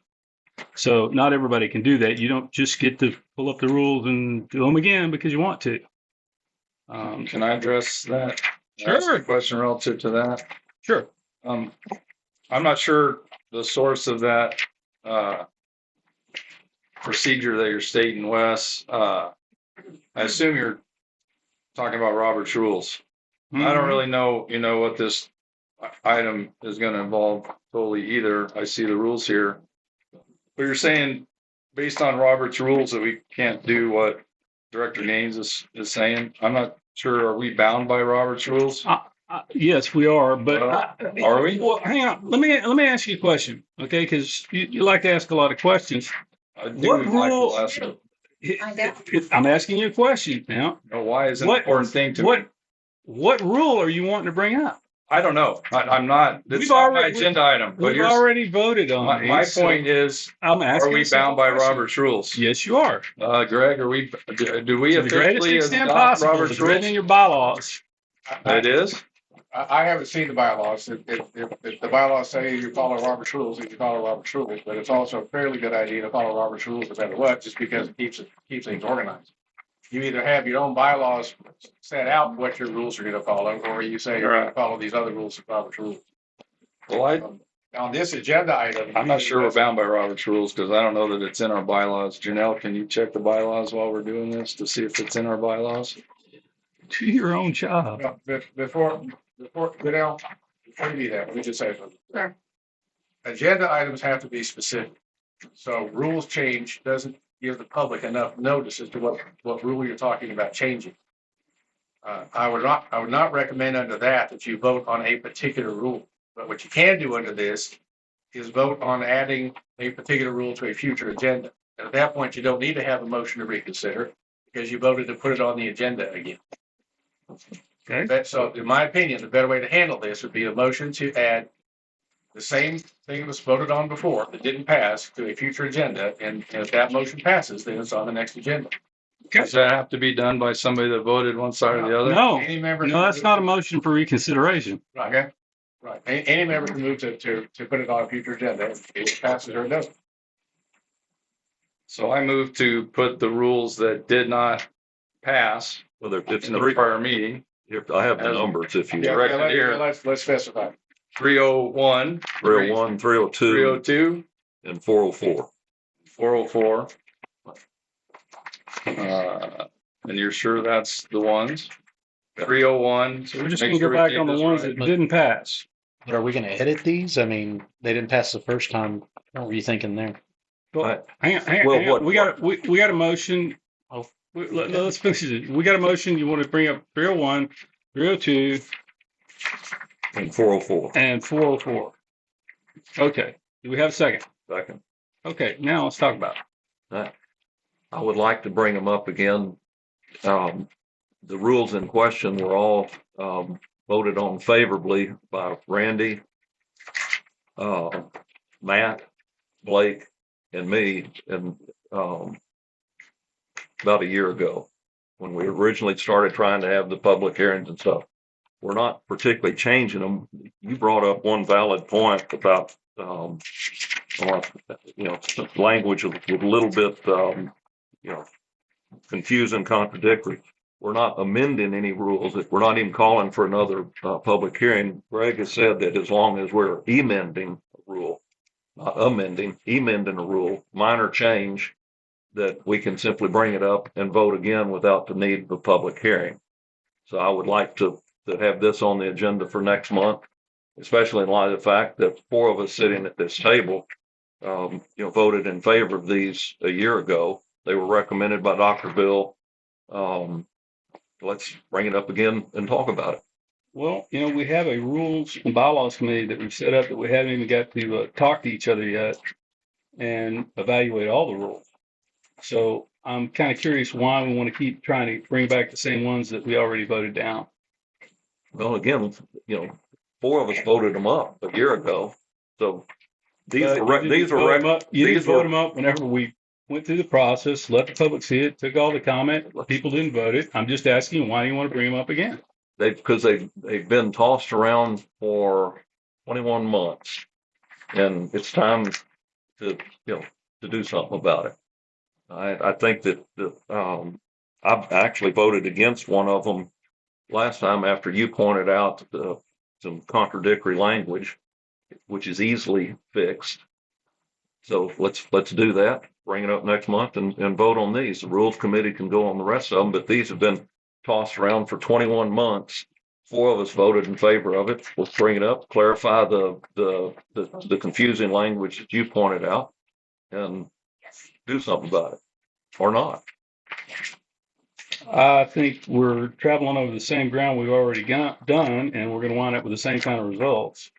So not everybody can do that. You don't just get to pull up the rules and do them again because you want to. Can I address that? Sure. Ask a question relative to that. Sure. I'm not sure the source of that procedure that you're stating, Wes. I assume you're talking about Robert's rules. I don't really know, what this item is going to involve totally either. I see the rules here. But you're saying, based on Robert's rules, that we can't do what Director Gaines is saying? I'm not sure. Are we bound by Robert's rules? Yes, we are. But are we? Well, hang on. Let me ask you a question, okay? Because you like to ask a lot of questions. What rule? I'm asking you a question now. Why is it an important thing to me? What rule are you wanting to bring up? I don't know. I'm not. It's not my agenda item. But We've already voted on it. My point is, are we bound by Robert's rules? Yes, you are. Greg, do we To the greatest officially extent adopt possible. Robert's It's written rules? in your bylaws. It is? I haven't seen the bylaws. If the bylaws say you follow Robert's rules, then you follow Robert's rules. But it's also a fairly good idea to follow Robert's rules no matter what, just because it keeps things organized. you either have your own bylaws set out what your rules are gonna follow, or you say you're gonna follow these other rules of Robert's rules. Well, On this agenda item. I'm not sure we're bound by Robert's rules because I don't know that it's in our bylaws. Janelle, can you check the bylaws while we're doing this to see if it's in our bylaws? Do your own job. Well, before, Goodell, before you do that, let me just say something. Sure. Agenda items have to be specific. So rules change doesn't give the public enough notice as to what rule you're talking about changing. I would not recommend under that you vote on a particular rule. But what you can do under this is vote on adding a particular rule to a future agenda. And at that point, you don't need to have a motion to reconsider because you voted to put it on the agenda again. Okay. So in my opinion, the better way to handle this would be a motion to add the same thing that was voted on before that didn't pass to a future agenda. And if that motion passes, then it's on the next agenda. Does that have to be done by somebody that voted one side or the other? No, Any member. no, that's not a motion for reconsideration. Right. Okay. Right. Any member can move to put it on a future agenda. If it passes or it doesn't. So I move to put the rules that did not pass Whether it's in the prior meeting, I have the numbers if you. Yeah. Directed here. Let's specify. 301, 301, 302, 302, and 404. 404. And you're sure that's the ones? 301. So we're just Make gonna sure go we back get on the this ones right. that didn't pass. But are we gonna edit these? I mean, they didn't pass the first time. What were you thinking there? Well, hang on. Well, Hang on. what- We got a motion. Oh. Let's fix it. We got a motion. You want to bring up 301, 302, And 404. and 404. Okay. Do we have a second? Second. Okay. Now let's talk about it. I would like to bring them up again. The rules in question were all voted on favorably by Randy, Matt, Blake, and me, and about a year ago, when we originally started trying to have the public hearings and stuff. We're not particularly changing them. You brought up one valid point about, language with a little bit, confusing, contradictory. We're not amending any rules. We're not even calling for another public hearing. Greg has said that as long as we're amending a rule, not amending a rule, minor change, that we can simply bring it up and vote again without the need of a public hearing. So I would like to have this on the agenda for next month, especially in light of the fact that 4 of us sitting at this table, voted in favor of these a year ago. They were recommended by Dr. Bill. Let's bring it up again and talk about it. Well, we have a rules and bylaws committee that we've set up that we haven't even got to talk to each other yet and evaluate all the rules. So I'm kind of curious why we want to keep trying to bring back the same ones that we already voted down. Well, again, 4 of us voted them up a year ago. So these You are didn't vote them up whenever we went through the process, let the public see it, took all the comment. People didn't vote it. I'm just asking, why do you want to bring them up again? because they've been tossed around for 21 months, and it's time to do something about it. I think that I actually voted against one of them last time after you pointed out some contradictory language, which is easily fixed. So let's do that. Bring it up next month and vote on these. The rules committee can go on the rest of them, but these have been tossed around for 21 months. 4 of us voted in favor of it. Let's bring it up, clarify the confusing language that you pointed out, and do something about it, or not. I think we're traveling over the same ground we've already done, and we're going to wind up with the same kind of results.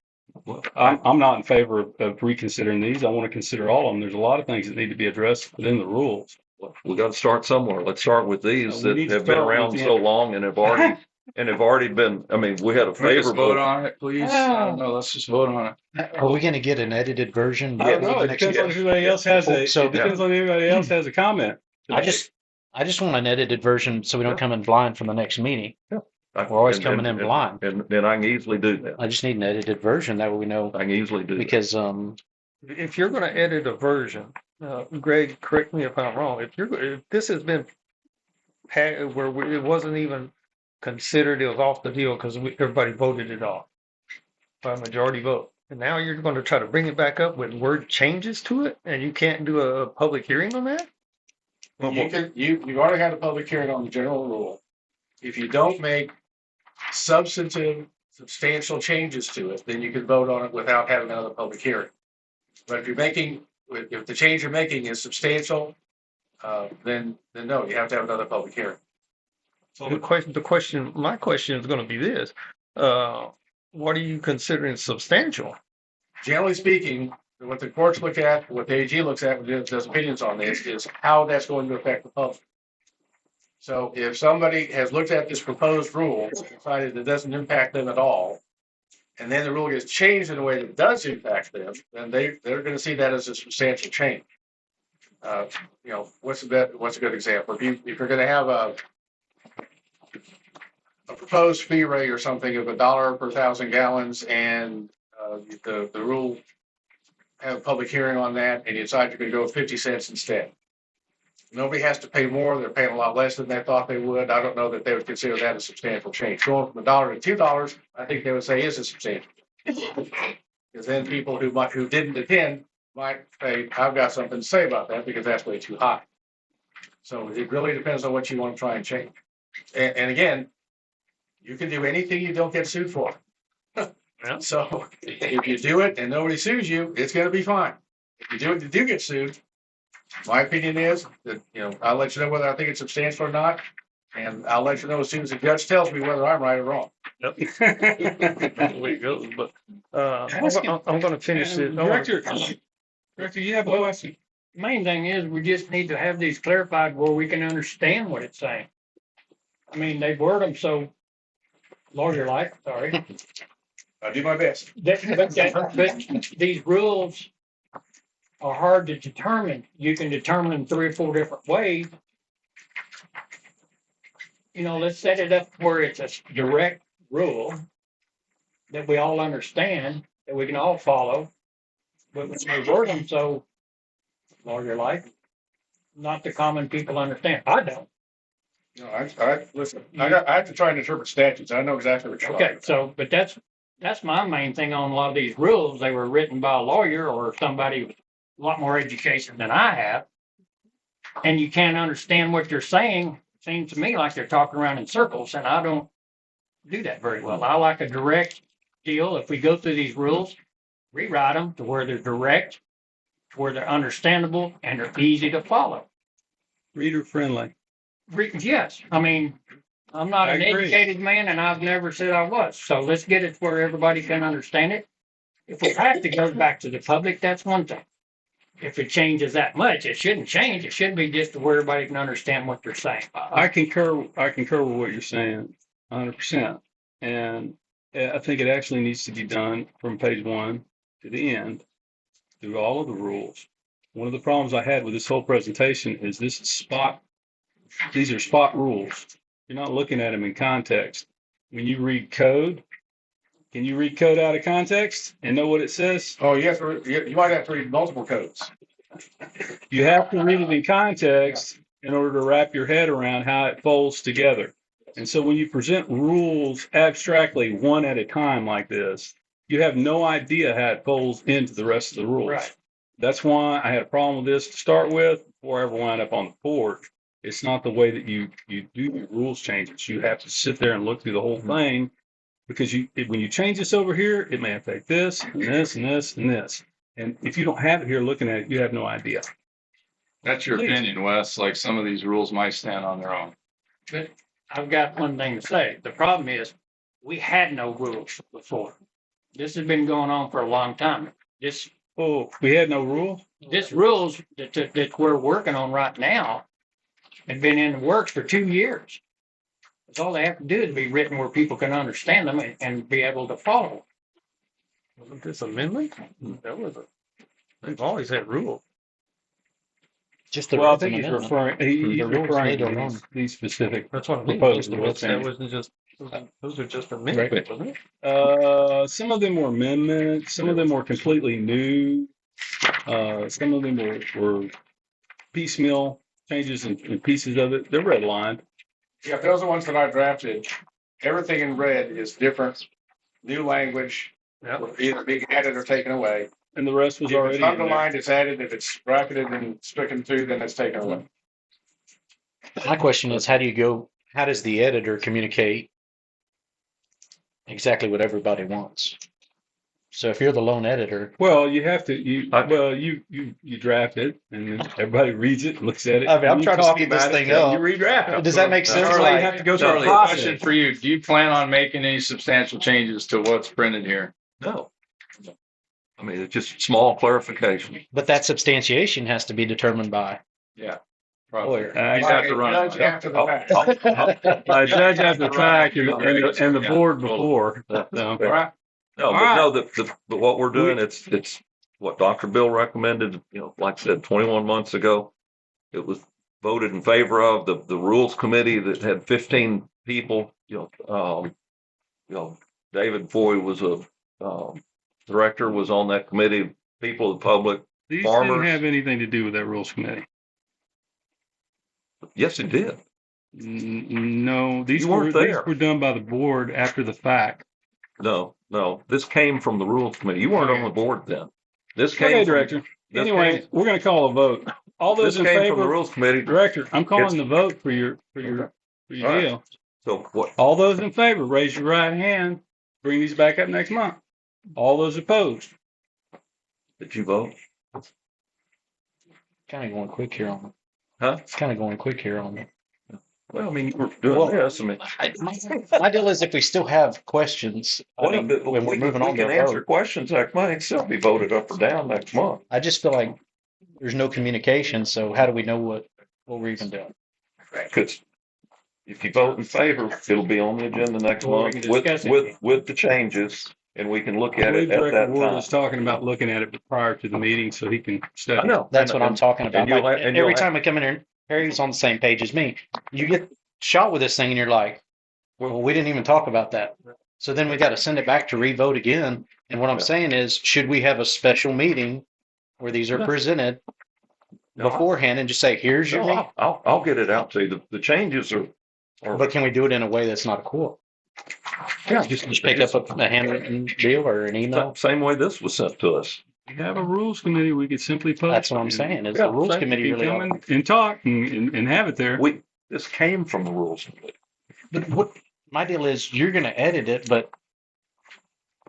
I'm not in favor of reconsidering these. I want to consider all of them. There's a lot of things that need to be addressed within the rules. We got to start somewhere. Let's start with these We that need to have been start around with so long and have already been. I mean, we had a Can we just vote favorable. on it, please? I don't know. Let's just vote on it. Are we gonna get an edited version? I don't know. It depends on if anybody else has a. So- It depends on if anybody else has a comment. I just want an edited version so we don't come in blind from the next meeting. We're always coming in blind. And I can easily do that. I just need an edited version that way we know I can easily do that. because If you're going to edit a version, Greg, correct me if I'm wrong. If this has been it wasn't even considered, it was off the deal because everybody voted it off by a majority vote. And now you're going to try to bring it back up with word changes to it, and you can't do a public hearing on that? You've already had a public hearing on the general rule. If you don't make substantial changes to it, then you can vote on it without having another public hearing. But if the change you're making is substantial, then no, you have to have another public hearing. So my question is going to be this: what are you considering substantial? Generally speaking, what the courts look at, what the AG looks at, does opinions on this, is how that's going to affect the public. So if somebody has looked at this proposed rule, decided it doesn't impact them at all, and then the rule gets changed in a way that does impact them, then they're going to see that as a substantial change. What's a good example? If you're going to have a proposed fee rate or something of $1 per 1,000 gallons, and the rule have a public hearing on that, and you decide you're going to go 50 cents instead. Nobody has to pay more. They're paying a lot less than they thought they would. I don't know that they would consider that a substantial change. Going from $1 to $2, I think they would say is a substantial. Because then people who didn't attend might say, I've got something to say about that because that's way too high. So it really depends on what you want to try and change. And again, you can do anything you don't get sued for. Yeah. So if you do it and nobody sues you, it's going to be fine. If you do it, you do get sued. My opinion is that, I'll let you know whether I think it's substantial or not. And I'll let you know as soon as the judge tells me whether I'm right or wrong. Yep. That's the way it goes. But I'm going to finish it. Director, you have a question. Main thing is we just need to have these clarified where we can understand what it's saying. I mean, they word them so lawyer-like, sorry. I'll do my best. But these rules are hard to determine. You can determine them 3 or 4 different ways. Let's set it up where it's a direct rule that we all understand, that we can all follow. But when they word them so lawyer-like, not the common people understand. I don't. No, listen. I have to try and interpret statutes. I know exactly what you're talking about. So, but that's my main thing on a lot of these rules. They were written by a lawyer or somebody with a lot more education than I have, and you can't understand what you're saying. It seems to me like they're talking around in circles, and I don't do that very well. I like a direct deal. If we go through these rules, rewrite them to where they're direct, to where they're understandable, and they're easy to follow. Reader friendly. Yes, I mean, I'm not an educated man, and I've never said I was. So let's get it where everybody can understand it. If we have to go back to the public, that's one thing. If it changes that much, it shouldn't change. It should be just to where everybody can understand what they're saying. I concur with what you're saying, 100%. And I think it actually needs to be done from page 1 to the end through all of the rules. One of the problems I had with this whole presentation is these are spot rules. You're not looking at them in context. When you read code, can you read code out of context and know what it says? Oh, yes. You might have to read multiple codes. You have to read it in context in order to wrap your head around how it folds together. And so when you present rules abstractly one at a time like this, you have no idea how it folds into the rest of the rules. Right. That's why I had a problem with this to start with before I ever wound up on the porch. It's not the way that you do your rules changes. You have to sit there and look through the whole thing, because when you change this over here, it may affect this and this and this and this. And if you don't have it here looking at it, you have no idea. That's your opinion, Wes. Like some of these rules might stand on their own. But I've got one thing to say. The problem is we had no rules before. This has been going on for a long time. We had no rule? This rules that we're working on right now have been in the works for 2 years. That's all they have to do is be written where people can understand them and be able to follow. Wasn't this amendment? They've always had rules. Just the Well, I rules think and he's amendment. referring made to alone. these specific That's what I mean. proposed That rules. wasn't just, those are just amendments, wasn't it? Some of them were amendments. Some of them were completely new. Some of them were piecemeal changes and pieces of it. They're redlined. Yeah, those are the ones that I drafted. Everything in red is different, new language, Yep. either being added or taken away. And the rest was If it's already in there. underlined, it's added. If it's bracketed and stricken through, then it's taken away. My question is, how does the editor communicate exactly what everybody wants? So if you're the lone editor, Well, you have to, you draft it and then everybody reads it, looks at it. I mean, I'm and you trying to talk speed this about it, thing then up. You redraft it. Does that make sense? That's why you have to go through a Charlie, process. question for you. Do you plan on making any substantial changes to what's printed here? No. I mean, it's just small clarification. But that substantiation has to be determined by Probably. lawyer. He's have to run Judge it. after the fact. A judge after the fact and the board before. So, All right. No, but no, but what we're doing, it's what Dr. Bill recommended, like I said, 21 months ago. It was voted in favor of the rules committee that had 15 people, David Foy was director, was on that committee, people of the public. these Farmers. didn't have anything to do with that rules committee. Yes, it did. No, these You weren't there. these were done by the board after the fact. No, this came from the rules committee. You weren't on the board then. This came Okay, from- Director. this Anyway, came- we're going to call a vote. All those This in came from the favor, rules committee. Director, I'm calling Yes. the vote for your All right. deal. So what? All those in favor, raise your right hand. Bring these back up next month. All those opposed. Did you vote? kind of going quick here on it. Huh? It's kind of going quick here on it. Well, I mean, we're doing Well, this. I mean, My deal is if we still have questions, but when we're moving on we to can a answer vote, questions next month. It'll be voted up or down next month. I just feel like there's no communication. So how do we know what we're even doing? Because if you vote in favor, it'll be on the agenda next Well, we month can discuss it. with the changes, and we can look I at believe it at Director that Ward time. was talking about looking at it prior to the meeting so he can study. I know. That's what I'm talking about. and you'll Like, have- and you'll every have- time I come in here, Harry's on the same page as me. You get shot with this thing and you're like, well, we didn't even talk about that. So then we got to send it back to revote again. And what I'm saying is, should we have a special meeting where these are No. presented No. beforehand and just say, here's your meeting? I'll get it out to you. The changes are But can we do it in a way that's not a quorum? Just pick up a handwritten deal or an email. same way this was sent to us. We have a rules committee. We could simply post. That's what I'm it. saying. Is Yeah, the rules same. committee You really? come in and talk and have it there. This came from the rules committee. But what my deal is, you're going to edit it, but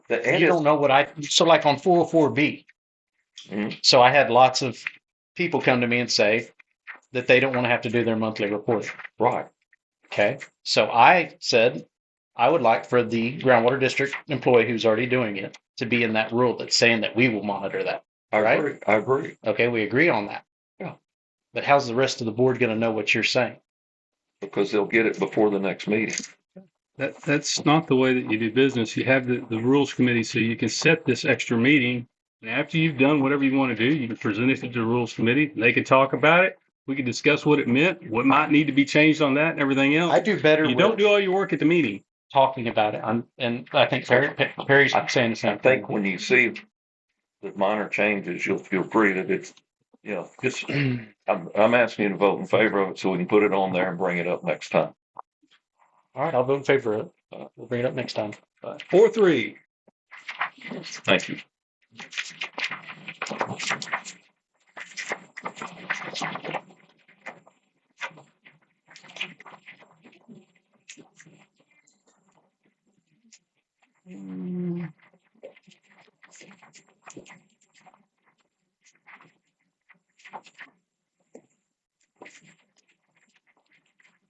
The you edit, don't know what so like on 404B. Mhm. So I had lots of people come to me and say that they don't want to have to do their monthly report. right. Okay. So I said, I would like for the groundwater district employee who's already doing it to be in that rule that's saying that we will monitor that. Right. I agree. Okay. We agree on that. Yeah. But how's the rest of the board going to know what you're saying? Because they'll get it before the next meeting. That's not the way that you do business. You have the rules committee so you can set this extra meeting. And after you've done whatever you want to do, you can present it to the rules committee. They can talk about it. We can discuss what it meant, what might need to be changed on that and everything else. I do better You with don't do all your work at the meeting. talking about it. And I think Perry's saying the same I thing. think when you see the minor changes, you'll agree that it's, just, I'm asking you to vote in favor of it so we can put it on there and bring it up next time. All right. I'll vote in favor of it. We'll bring it up next time. 4-3. Thank you.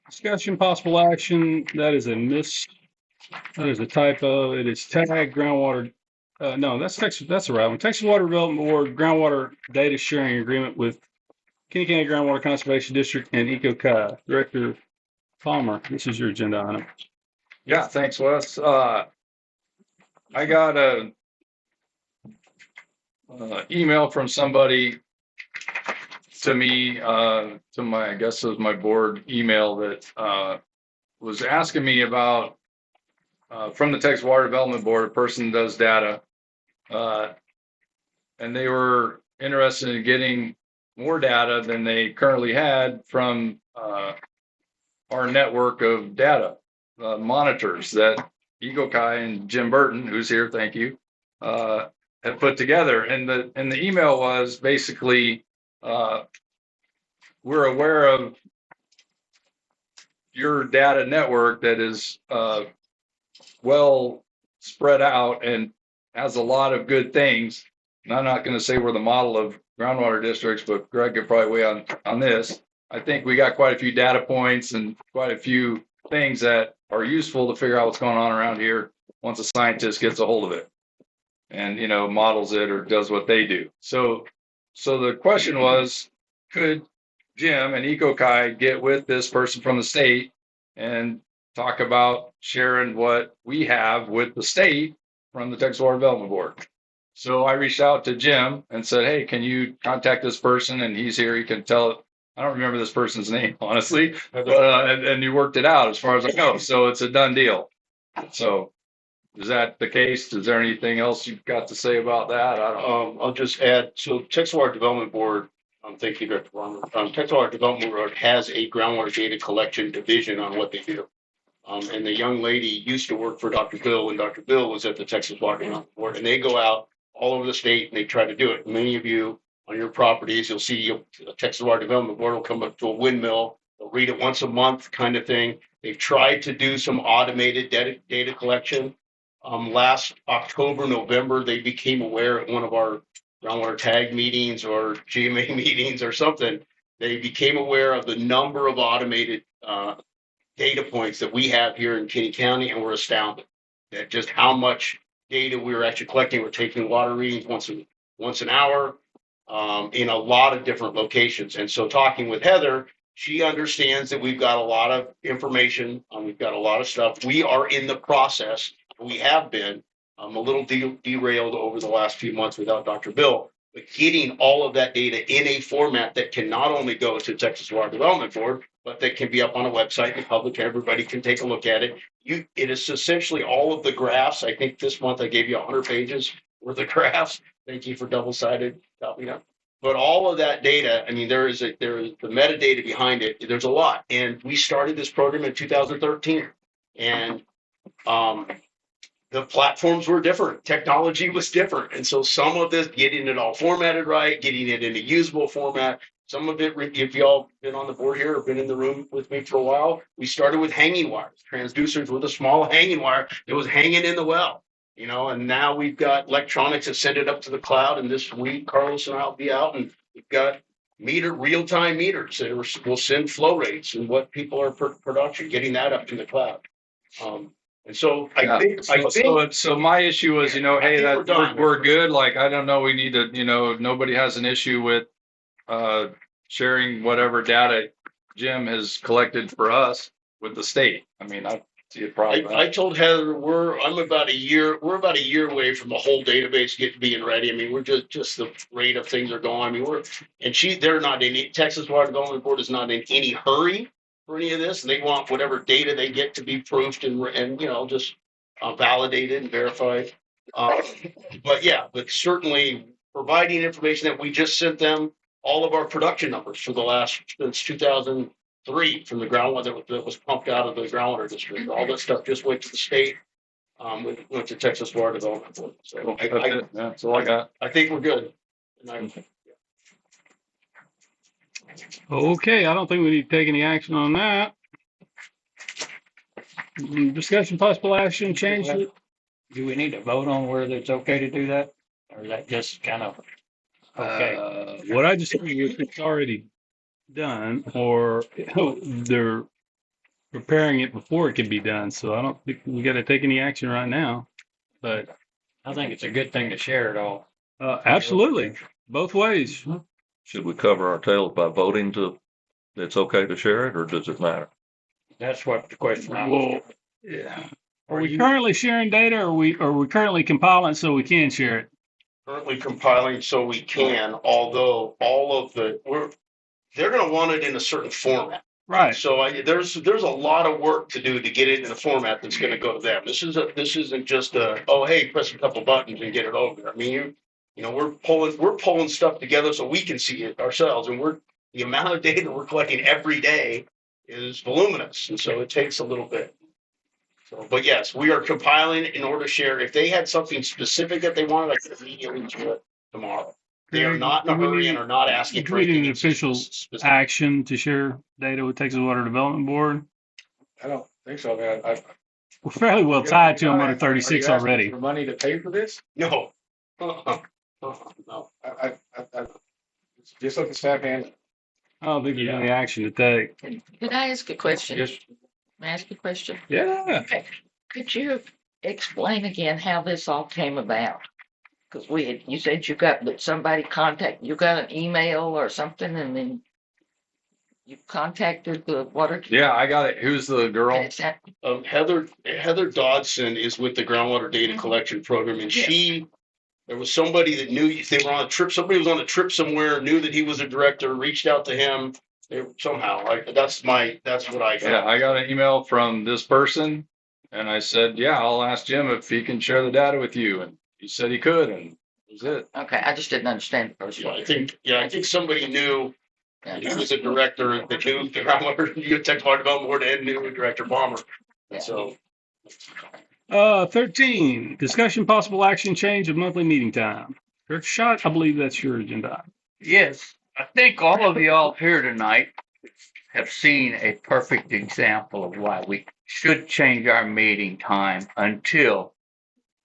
Discussion possible action. That is a typo. It is tag groundwater. No, that's Texas. That's the right one. Texas Water Development Board groundwater data sharing agreement with Kinney County Groundwater Conservation District and EcoCAD. Director Palmer, this is your agenda item. Yeah, thanks, Wes. I got a email from somebody to me, to my, I guess it was my board email that was asking me about from the Texas Water Development Board, a person does data, and they were interested in getting more data than they currently had from our network of data monitors that Ecokai and Jim Burton, who's here, thank you, have put together. And the email was basically, we're aware of your data network that is well spread out and has a lot of good things. And I'm not going to say we're the model of groundwater districts, but Greg could probably weigh on this. I think we got quite a few data points and quite a few things that are useful to figure out what's going on around here once a scientist gets a hold of it and, you know, models it or does what they do. So the question was, could Jim and Ecokai get with this person from the state and talk about sharing what we have with the state from the Texas Water Development Board? So I reached out to Jim and said, hey, can you contact this person? And he's here. He can tell. I don't remember this person's name, honestly, but, and you worked it out as far as I know. So it's a done deal. So is that the case? Is there anything else you've got to say about that? I don't know. I'll just add, so Texas Water Development Board, thank you, Director Farmer. Texas Water Development Board has a groundwater data collection division on what they do. And the young lady used to work for Dr. Bill when Dr. Bill was at the Texas Water Development Board, and they go out all over the state and they try to do it. Many of you on your properties, you'll see a Texas Water Development Board will come up to a windmill. They'll read it once a month kind of thing. They've tried to do some automated data collection. Last October, November, they became aware at one of our groundwater tag meetings or GMA meetings or something. They became aware of the number of automated data points that we have here in Kinney County, and we're astounded at just how much data we're actually collecting. We're taking water readings once an hour in a lot of different locations. And so talking with Heather, she understands that we've got a lot of information. We've got a lot of stuff. We are in the process. We have been a little derailed over the last few months without Dr. Bill, but getting all of that data in a format that can not only go to Texas Water Development Board, but that can be up on a website. The public, everybody can take a look at it. It is essentially all of the graphs. I think this month I gave you 100 pages worth of graphs. Thank you for double-sided copy. But all of that data, I mean, there is the metadata behind it. There's a lot. And we started this program in 2013. And the platforms were different. Technology was different. And so some of this, getting it all formatted right, getting it in a usable format, some of it, if y'all been on the board here or been in the room with me for a while, we started with hanging wires, transducers with a small hanging wire that was hanging in the well, you know, and now we've got electronics that send it up to the cloud. And this week, Carlos and I will be out and we've got real-time meters that will send flow rates and what people are production, getting that up to the cloud. And so I think so my issue was, you know, hey, that we're good. Like, I don't know, we need to, you know, nobody has an issue with sharing whatever data Jim has collected for us with the state. I mean, I see a problem. I told Heather we're about a year away from the whole database being ready. I mean, we're just the rate of things are going. I mean, they're not in Texas Water Development Board is not in any hurry for any of this. They want whatever data they get to be proofed and you know, just validated and verified. But certainly providing information that we just sent them all of our production numbers for since 2003 from the groundwater that was pumped out of the groundwater district. All that stuff just went to the state, went to Texas Water Development Board. So that's all I got. I think we're good. Okay, I don't think we need to take any action on that. Discussion possible action, change it. Do we need to vote on whether it's okay to do that? Or is that just kind of okay? What I just told you is it's already done, or they're preparing it before it can be done. So I don't think we got to take any action right now. But I think it's a good thing to share it all. Absolutely, both ways. Should we cover our tails by voting to it's okay to share it, or does it matter? That's what the question. Well, yeah. Are we currently sharing data, or are we currently compiling so we can share it? Currently compiling so we can, although they're going to want it in a certain format. Right. So there's a lot of work to do to get it in a format that's going to go to them. This isn't just hey, press a couple buttons and get it over there. I mean, you know, we're pulling stuff together so we can see it ourselves, and the amount of data we're collecting every day is voluminous, and so it takes a little bit. So, but yes, we are compiling in order to share. If they had something specific that they wanted, I could immediately do it tomorrow. They are not in a hurry and are not asking Do for we need an anything official specific. action to share data with Texas Water Development Board? I don't think so, man. We're fairly well tied to them under Are you 36 asking already. for money to pay for this? No. No. Just let the staff handle it. I don't think there's any action to take. Can I ask a question? Yes. May I ask a question? Yeah. Could you explain again how this all came about? Because you said you got, that somebody you got an email or something, and then you contacted the water. Yeah, I got it. Who's the girl? Heather Dodson is with the groundwater data collection program, and there was somebody that knew they were on a trip. Somebody was on a trip somewhere, knew that he was a director, reached out to him. Somehow, that's what I got. Yeah, I got an email from this person and I said, yeah, I'll ask Jim if he can share the data with you. And he said he could, and that was it. Okay, I just didn't understand the first one. I think somebody knew he was a director that knew the groundwater Texas Water Development Board and knew Director Palmer. And so 13, discussion possible action change of monthly meeting time. Director Schott, I believe that's your agenda. Yes, I think all of y'all here tonight have seen a perfect example of why we should change our meeting time until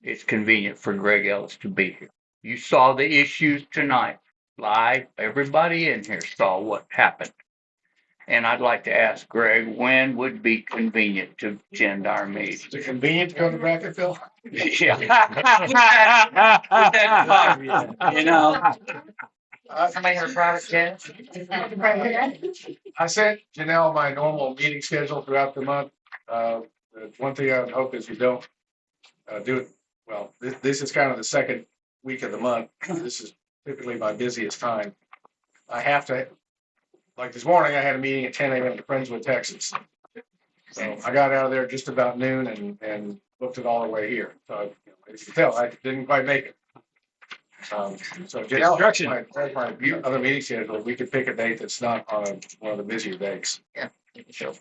it's convenient for Greg Ellis to be here. You saw the issues tonight live. Everybody in here saw what happened. And I'd like to ask Greg, when would be convenient to attend our meeting? Is it convenient to go to Bracketville? Yeah. You know. Somebody heard private jet? I sent Janelle my normal meeting schedule throughout the month. The one thing I would hope is we don't do it. Well, this is kind of the second week of the month. This is typically my busiest time. I have to, like this morning, I had a meeting at 10 a.m. to Friendswood, Texas. So I got out of there just about noon and booked it all the way here. So as you can tell, I didn't quite make it. So Janelle, my other meeting schedule, we could pick a date that's not on one of the busier days. Yeah, sure.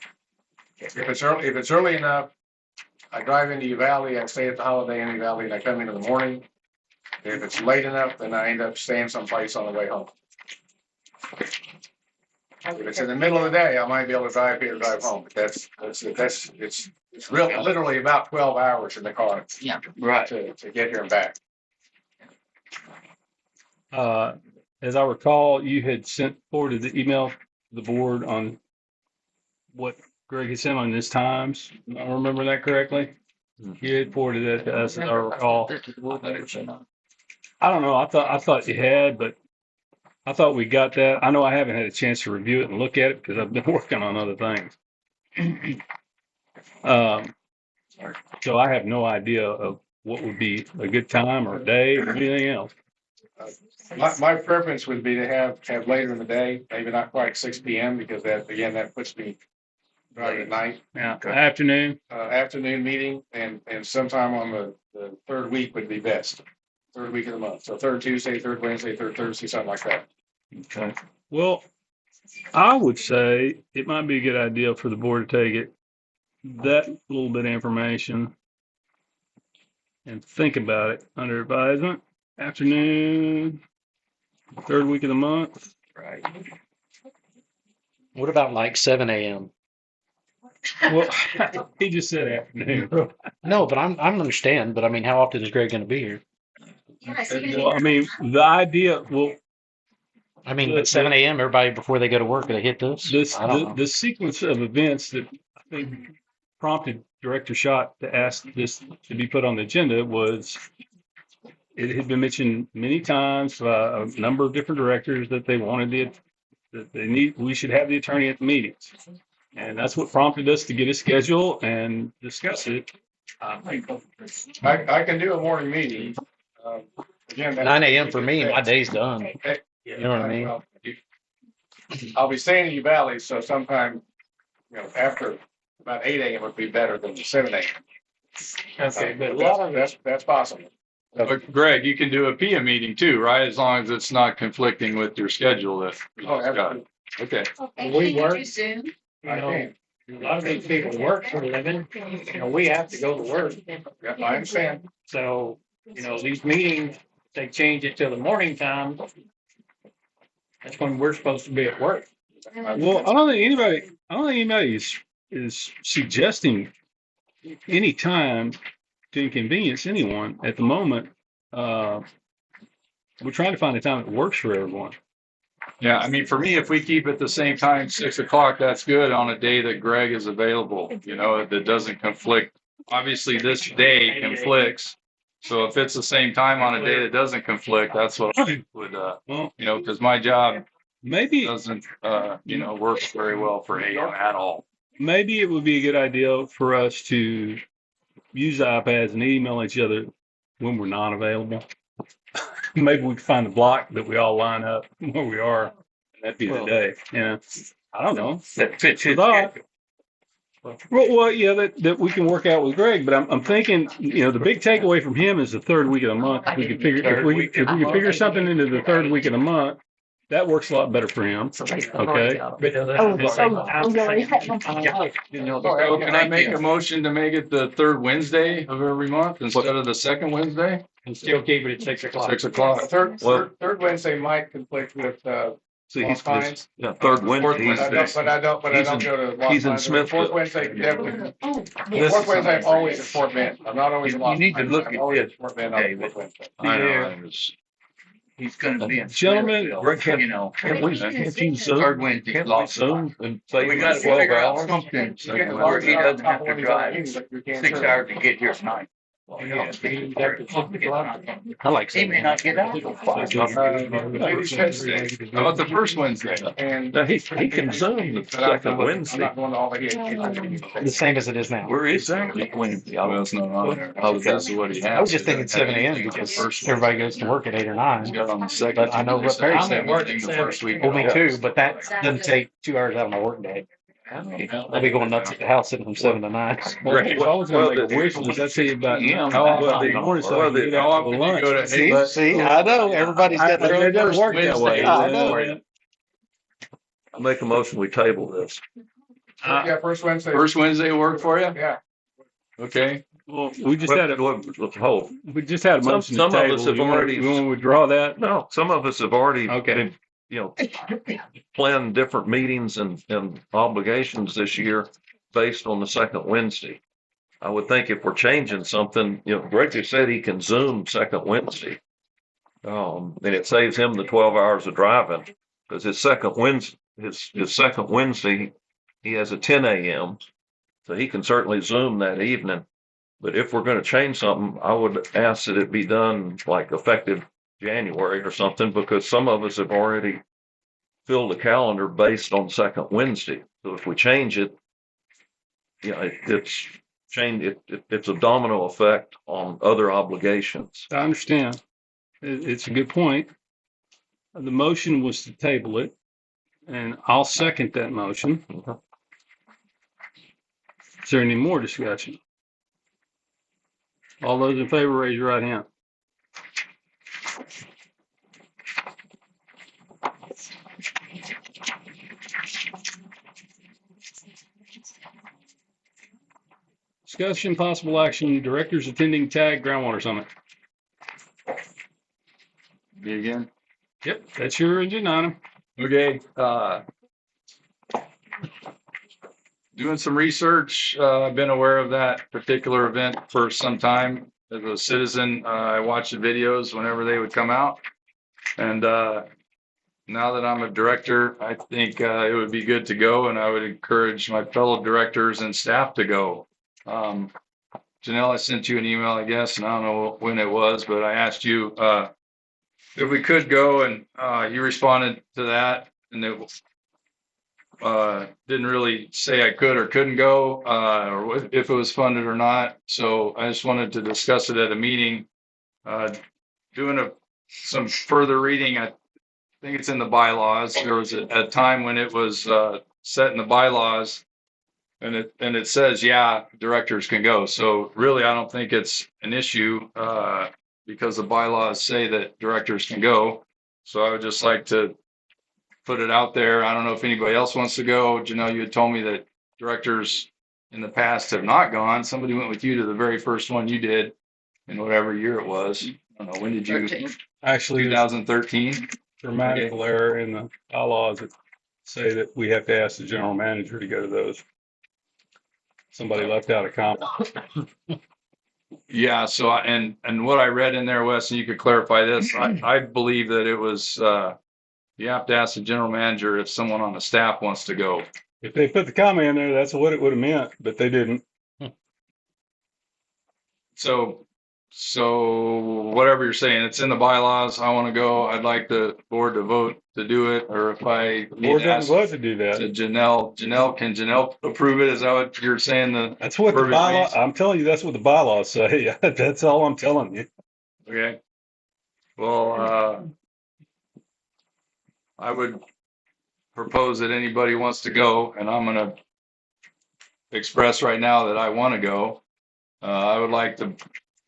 If it's early enough, I drive into Uvalde, I stay at the Holiday Inn Uvalde, and I come in the morning. If it's late enough, then I end up staying someplace on the way home. If it's in the middle of the day, I might be able to drive here, drive home, but it's really literally about 12 hours in the car. Yeah, right. To get here and back. As I recall, you had forwarded the email to the board on what Greg had sent on his times. I remember that correctly. You had forwarded that to us, as I recall. I don't know. I thought you had, but I thought we got that. I know I haven't had a chance to review it and look at it because I've been working on other things. So I have no idea of what would be a good time or a day or anything else. My preference would be to have later in the day, maybe not quite 6 p.m. because that puts me driving at night. Yeah, afternoon. Afternoon meeting and sometime on the third week would be best. Third week of the month. So third Tuesday, third Wednesday, third Thursday, something like that. Okay. Well, I would say it might be a good idea for the board to take that little bit of information and think about it under advisement. Afternoon, third week of the month. Right. What about like 7 a.m.? Well, he just said afternoon. No, but I understand. But I mean, how often is Greg going to be here? Well, I mean, the idea. Well, I mean, but 7 a.m. Everybody before they go to work, they hit this. I don't know. The sequence of events that I think prompted Director Schott to ask this to be put on the agenda was it had been mentioned many times by a number of different directors that they wanted we should have the attorney at the meetings. And that's what prompted us to get a schedule and discuss it. I can do a morning meeting. Again, 9 a.m. for me, my day's done. You know what I mean? I'll be staying in Uvalde, so sometime, after about 8 a.m. would be better than 7 a.m. Okay, but that's possible. But Greg, you can do a PM meeting too, right? As long as it's not conflicting with your schedule. Oh, absolutely. Okay. We work. Zoom. You know, a lot of these people work for a living, we have to go to work. Yeah, I understand. So, these meetings, they change it till the morning time. That's when we're supposed to be at work. Well, I don't think anybody is suggesting any time to inconvenience anyone at the moment. We're trying to find a time that works for everyone. Yeah, I mean, for me, if we keep it the same time, 6 o'clock, that's good on a day that Greg is available, that doesn't conflict. Obviously, this day conflicts. So if it's the same time on a day that doesn't conflict, that's what I would, because my job Maybe doesn't, work very well for AM at all. maybe it would be a good idea for us to use iPads and email each other when we're not available. Maybe we can find the block that we all line up where we are, and that'd be the day. Yeah, I don't know. That fits his Thought. schedule. Well, yeah, that we can work out with Greg, but I'm thinking, the big takeaway from him is the third week of the month. If we can figure, if we can figure something into the third week of the month, that works a lot better for him. Okay. So can I make a motion to make it the third Wednesday of every month instead of the second Wednesday? And still keep it at 6 o'clock. 6 o'clock. Third Wednesday might conflict with, See, Lost Pines. third Wednesday. But I don't go to. Lost He's in Pines. Smithville. Fourth Wednesday, definitely. This Fourth is Wednesday, I'm something- always at Fort Bend. I'm not always in You Lost need to Pines. look I'm at always this, Fort Bend on David. Fourth Wednesday. I know, Yeah. He's gonna be in. Gentlemen, Smithville, Can't we Zoom? Third Wednesday, Can't we lost. Zoom and save We him gotta 12 figure out hours? something, You can where he doesn't have to You drive can't 6 serve. hours to get here tonight. I like He may not get out till 5. Ladies' Wednesday. How about the first Wednesday? And. Now, he can Zoom the But I'm second I'm Wednesday. not going to all the. The same as it is now. Where is that Wednesday? Well, it's not on there. Oh, that's what he has. I was just thinking 7 a.m. because everybody goes to work at 8 or 9. He's got on the second. But I know what Barry I'm said. at work at The 7. first week. Well, me too, but that doesn't take 2 hours out of my work day. I'll be going nuts at the house sitting from 7 to 9. Right. If I was gonna make a wish list, I'd say about How often well, do in the morning, so I well, can get how out for often do you lunch. go to See, I know, everybody's got their own It doesn't work that way. I know. I make a motion, we table this. Yeah, first Wednesday. First Wednesday work for you? Yeah. Okay. Well, we just had a Hold. motion Some to of table. us have You want already- to withdraw that? No, some of us have already Okay. been, planned different meetings and obligations this year based on the second Wednesday. I would think if we're changing something, Greg just said he can Zoom second Wednesday. And it saves him the 12 hours of driving because his second Wednesday, he has a 10 a.m. So he can certainly Zoom that evening. But if we're going to change something, I would ask that it be done like effective January or something, because some of us have already filled the calendar based on second Wednesday. So if we change it, it's a domino effect on other obligations. I understand. It's a good point. The motion was to table it, and I'll second that motion. Is there any more discussion? All those in favor, raise your right hand. Discussion, possible action, directors attending TAG Groundwater Summit. Me again? Yep, that's your agenda item. Okay, doing some research. I've been aware of that particular event for some time. As a citizen, I watched the videos whenever they would come out. And now that I'm a director, I think it would be good to go, and I would encourage my fellow directors and staff to go. Janelle, I sent you an email, I guess, and I don't know when it was, but I asked you if we could go, and you responded to that, and it didn't really say I could or couldn't go, or if it was funded or not. So I just wanted to discuss it at a meeting. Doing some further reading, I think it's in the bylaws. There was a time when it was set in the bylaws, and it says, yeah, directors can go. So really, I don't think it's an issue because the bylaws say that directors can go. So I would just like to put it out there. I don't know if anybody else wants to go. Janelle, you had told me that directors in the past have not gone. Somebody went with you to the very first one you did in whatever year it was. I don't know. When did you? 13. Actually, there's 2013. grammatical error in the bylaws that say that we have to ask the general manager to go to those. Somebody left out a comment. Yeah. So, and what I read in there, Wes, and you could clarify this, I believe that it was, you have to ask the general manager if someone on the staff wants to go. If they put the comment in there, that's what it would have meant, but they didn't. So whatever you're saying, it's in the bylaws. I want to go. I'd like the board to vote to do it, or if I The need board to doesn't ask vote to do that. to Janelle, can Janelle approve it? Is that what you're saying? That's what the verbiage bylaw, means? I'm telling you, that's what the bylaws say. That's all I'm telling you. Okay. Well, I would propose that anybody wants to go, and I'm going to express right now that I want to go. I would like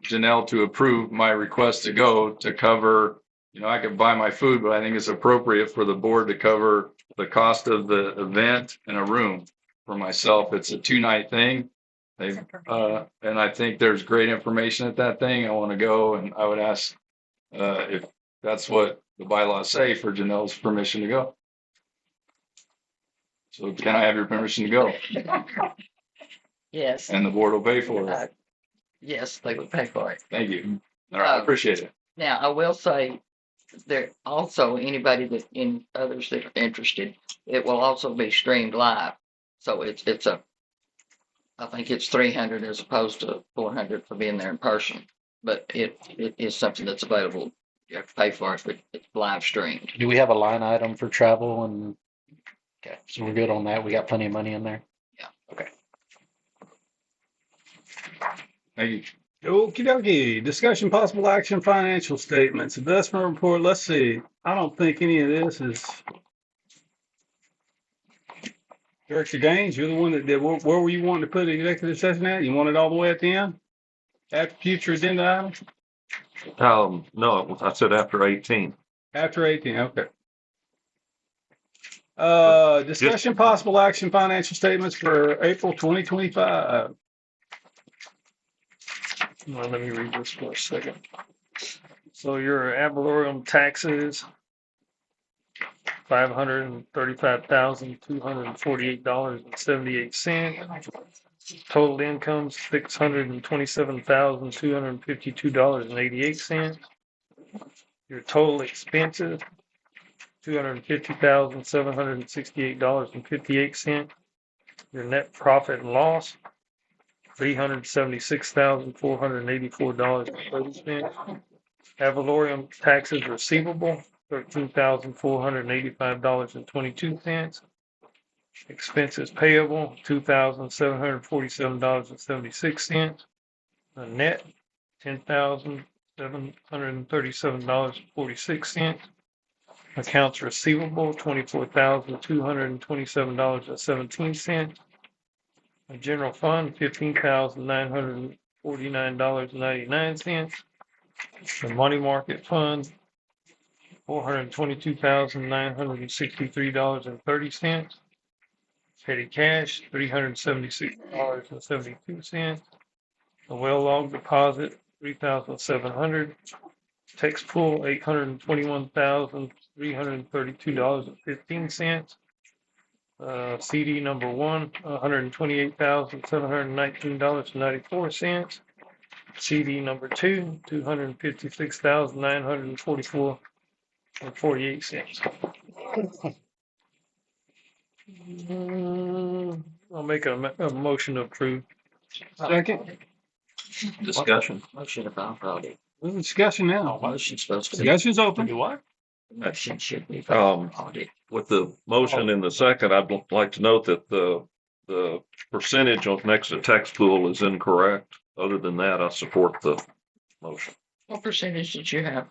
Janelle to approve my request to go to cover, I could buy my food, but I think it's appropriate for the board to cover the cost of the event and a room for myself. It's a 2-night thing. And I think there's great information at that thing. I want to go, and I would ask if that's what the bylaws say, for Janelle's permission to go. So can I have your permission to go? Yes. And the board will pay for it. Yes, they would pay for it. Thank you. All right, I appreciate it. Now, I will say there also anybody that in others that are interested, it will also be streamed live. So I think it's 300 as opposed to 400 for being there in person. But it is something that's available. You have to pay for it, but it's live streamed. Do we have a line item for travel and? Okay, so we're good on that. We got plenty of money in there. Yeah. Okay. Thank you. Okie dokie. Discussion possible action financial statements. Investment report. Let's see. I don't think any of this is. Director Gaines, you're the one that did. Where were you wanting to put the executive session at? You want it all the way at the end? After future agenda items? No, I said after 18. After 18, okay. Discussion possible action financial statements for April 2025. Well, let me read this for a second. So your ad valorem taxes, $535,248.78. Total incomes, $627,252.88. Your total expenses, $250,768.58. Your net profit and loss, $376,484.30. Ad valorem taxes receivable, $13,485.22. Expenses payable, $2,747.76. A net, $10,737.46. Accounts receivable, $24,227.17. A general fund, $15,949.99. The money market fund, $422,963.30. Petty cash, $376.72. The well log deposit, $3,700. Texpool, $821,332.15. CD number 1, $128,719.94. CD number 2, $256,944.48. I'll make a motion to approve. Second. Discussion. Motion about audit. There's a discussion now. Motion's supposed to be. Discussion's open. Do what? Motion should be about audit. With the motion in the second, I'd like to note that the percentage on next to Texpool is incorrect. Other than that, I support the motion. What percentage did you have?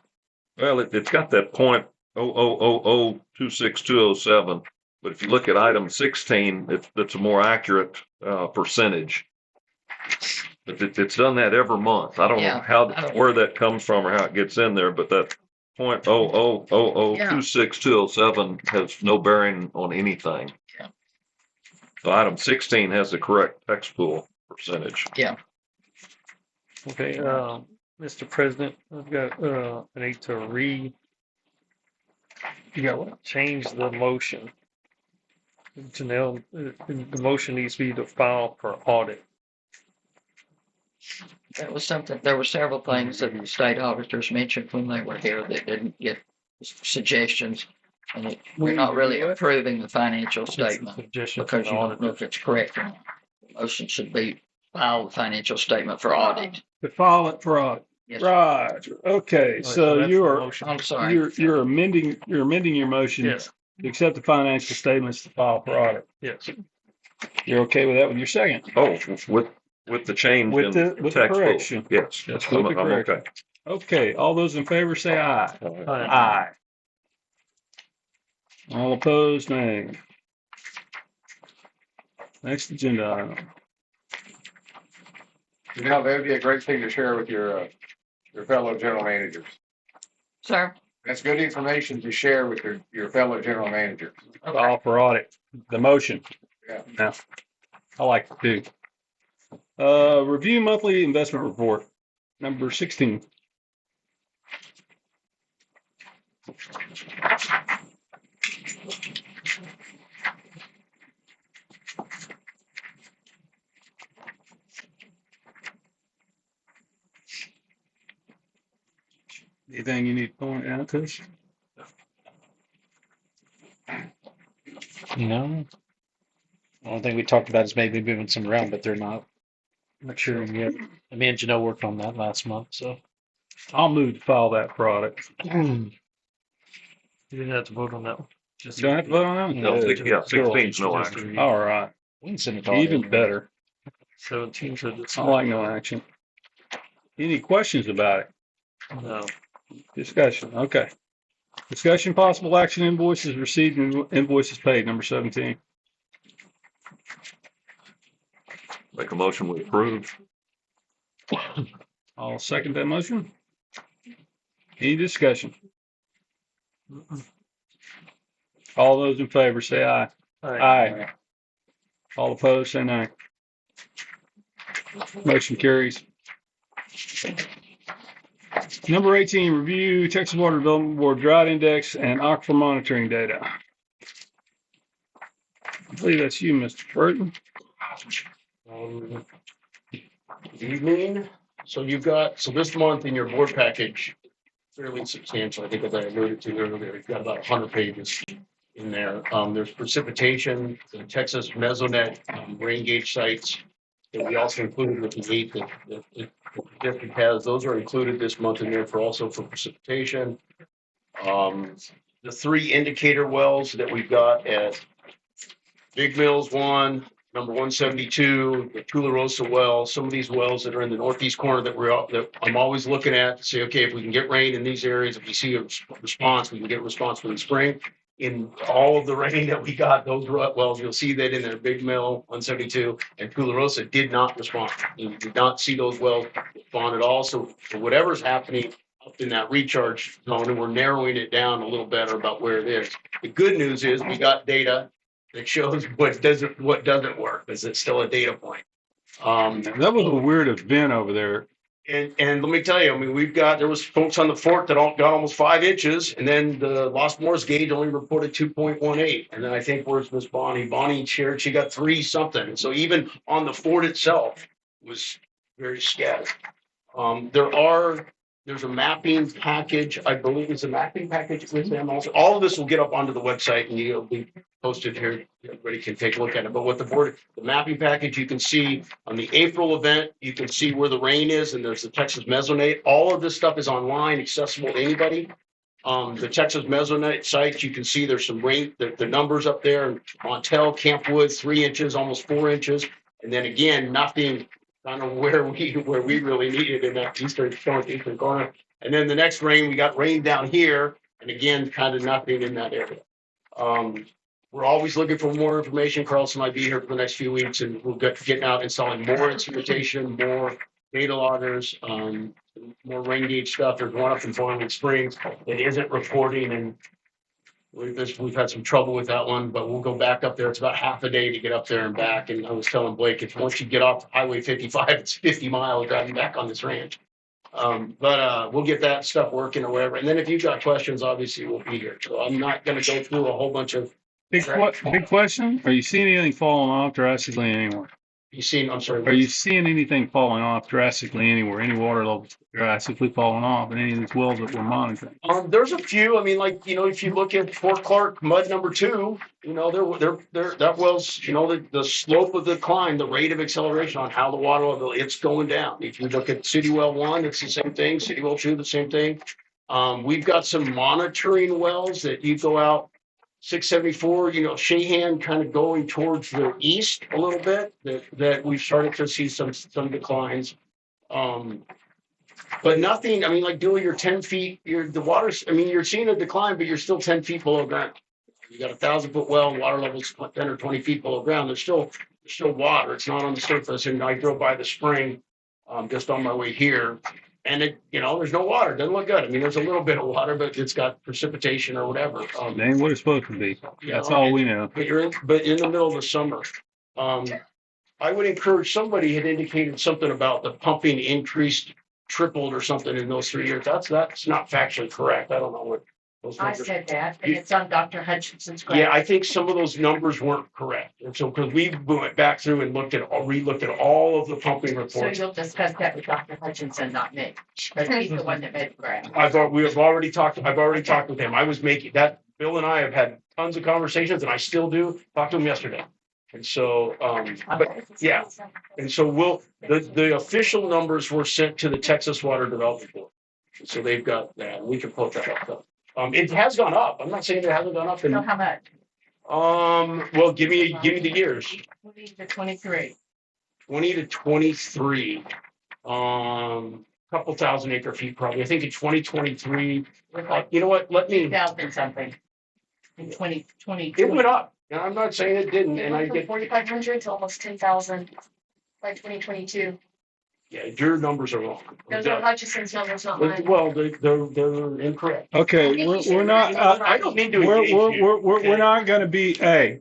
Well, it's got that .000026207, but if you look at item 16, it's a more accurate percentage. But it's done that every month. I don't know where that comes from or how it gets in there, but that .000026207 has no bearing on anything. Yeah. So item 16 has the correct Texpool percentage. Okay, Mr. President, I've got, I need to change the motion. Janelle, the motion needs to be to file for audit. That was something, there were several things that the state auditors mentioned when they were here that didn't get suggestions. And we're not really approving the financial statement because you don't know if it's correct or not. The motion should be file the financial statement for audit. To file it for audit. Yes. Right. Okay. So that's you the are, motion. I'm sorry. you're amending your motion Yes, to accept the financial statements to file for audit. yes. You're okay with that with your second? Oh, with the change With in the Texpool. correction. Yes, Yes, I'm with the okay. Okay. All those in favor say aye. Aye. Aye. All opposed, nay. Next agenda item. Now, that'd be a great thing to share with your fellow general managers. Sir? That's good information to share with your fellow general managers. File for audit. The motion. Yeah. Yeah. I like it too. Review monthly investment report, number 16. Anything you need to point out to us? No. The only thing we talked about is maybe moving some around, but they're not maturing yet. Me and Janelle worked on that last month, so. I'll move to file that for audit. You didn't have to vote on that one. You don't have to vote on that? No, 16's no action. All right. We can send it to audit. Even better. 17 to this. I like no action. Any questions about it? No. Discussion. Okay. Discussion possible action invoices received and invoices paid, number 17. Make a motion we approve. I'll second that motion. Any discussion? All those in favor say aye. Aye. All opposed say nay. Motion carries. Number 18, review Texas Water Development Board drought index and aquifer monitoring data. I believe that's you, Mr. Burton. Good evening. So this month in your board package, fairly substantial. I think as I alluded to earlier, you've got about 100 pages in there. There's precipitation, the Texas Mesonet rain gauge sites that we also included with the 8 that the district has. Those are included this month in there also for precipitation. The 3 indicator wells that we've got at Big Mills 1, number 172, the Tularosa well, some of these wells that are in the northeast corner that I'm always looking at to say, okay, if we can get rain in these areas, if we see a response, we can get a response for the spring. In all of the rain that we got, those wells, you'll see that in their Big Mill 172 and Tularosa did not respond. You did not see those wells respond at all. So whatever's happening up in that recharge zone, and we're narrowing it down a little better about where it is. The good news is we got data that shows what doesn't work, because it's still a data point. That was a weird event over there. And let me tell you, I mean, there was folks on the fort that got almost 5 inches, and then the Lost Moors gauge only reported 2.18. And then I think where's Miss Bonnie? Bonnie shared she got 3 something. And so even on the fort itself was very scattered. There's a mapping package, I believe there's a mapping package with them also. All of this will get up onto the website and it'll be posted here. Everybody can take a look at it. But with the mapping package, you can see on the April event, you can see where the rain is, and there's the Texas Mesonet. All of this stuff is online, accessible to anybody. The Texas Mesonet sites, you can see there's some rain, the numbers up there. Montel, Campwood, 3 inches, almost 4 inches. And then again, nothing kind of where we really need it in that northeastern corner. And then the next rain, we got rain down here, and again, kind of nothing in that area. We're always looking for more information. Carlson might be here for the next few weeks, and we'll get out installing more instrumentation, more data loggers, more rain gauge stuff. There's one up in Boiling Springs that isn't reporting, and we've had some trouble with that one, but we'll go back up there. It's about half a day to get up there and back. And I was telling Blake, if once you get off Highway 55, it's 50 miles driving back on this ranch. But we'll get that stuff working or whatever. And then if you've got questions, obviously we'll be here. So I'm not going to go through a whole bunch of. Big question. Are you seeing anything falling off drastically anywhere? You seen? I'm sorry. Are you seeing anything falling off drastically anywhere? Any water levels drastically falling off in any of these wells that we're monitoring? There's a few. I mean, like, if you look at Fort Clark mud number 2, they're that well's, the slope of the climb, the rate of acceleration on how the water level, it's going down. If you look at City Well 1, it's the same thing. City Well 2, the same thing. We've got some monitoring wells that you go out 674, Shahan kind of going towards the east a little bit, that we've started to see some declines. But nothing, I mean, like Dewey, you're 10 feet, the water's, I mean, you're seeing a decline, but you're still 10 feet below ground. You got 1,000-foot well, water level's 10 or 20 feet below ground. There's still water. It's not on the surface. And I drove by the spring just on my way here, and there's no water. It doesn't look good. I mean, there's a little bit of water, but it's got precipitation or whatever. It ain't what it's supposed to be. That's all we know. But in the middle of the summer. I would encourage, somebody had indicated something about the pumping increased, tripled or something in those 3 years. That's not factually correct. I don't know what those I numbers. said that, and it's on Dr. Hutchinson's graph. Yeah, I think some of those numbers weren't correct. And so, because we went back through and re-looked at all of the pumping So reports. you'll discuss that with Dr. Hutchinson, not me, but he's the one that made the graph. I've already talked with him. I was making that, Bill and I have had tons of conversations, and I still do. Talked to him yesterday. And so, but yeah. And so the official numbers were sent to the Texas Water Development Board. So they've got that. We can put that up. It has gone up. I'm not saying it hasn't gone up. So how much? Well, give me the years. 20 to 23. 20 to 23. Couple thousand acre feet probably. I think in 2023. You know what? Let me. 2,000 something. In 2020. It went up. And I'm not saying it didn't. And I get. 4,500 to almost 10,000 by 2022. Yeah, your numbers are wrong. Those are Hutchison's numbers, not mine. Well, they're incorrect. Okay, we're not. I don't mean to. We're not going to be. Hey,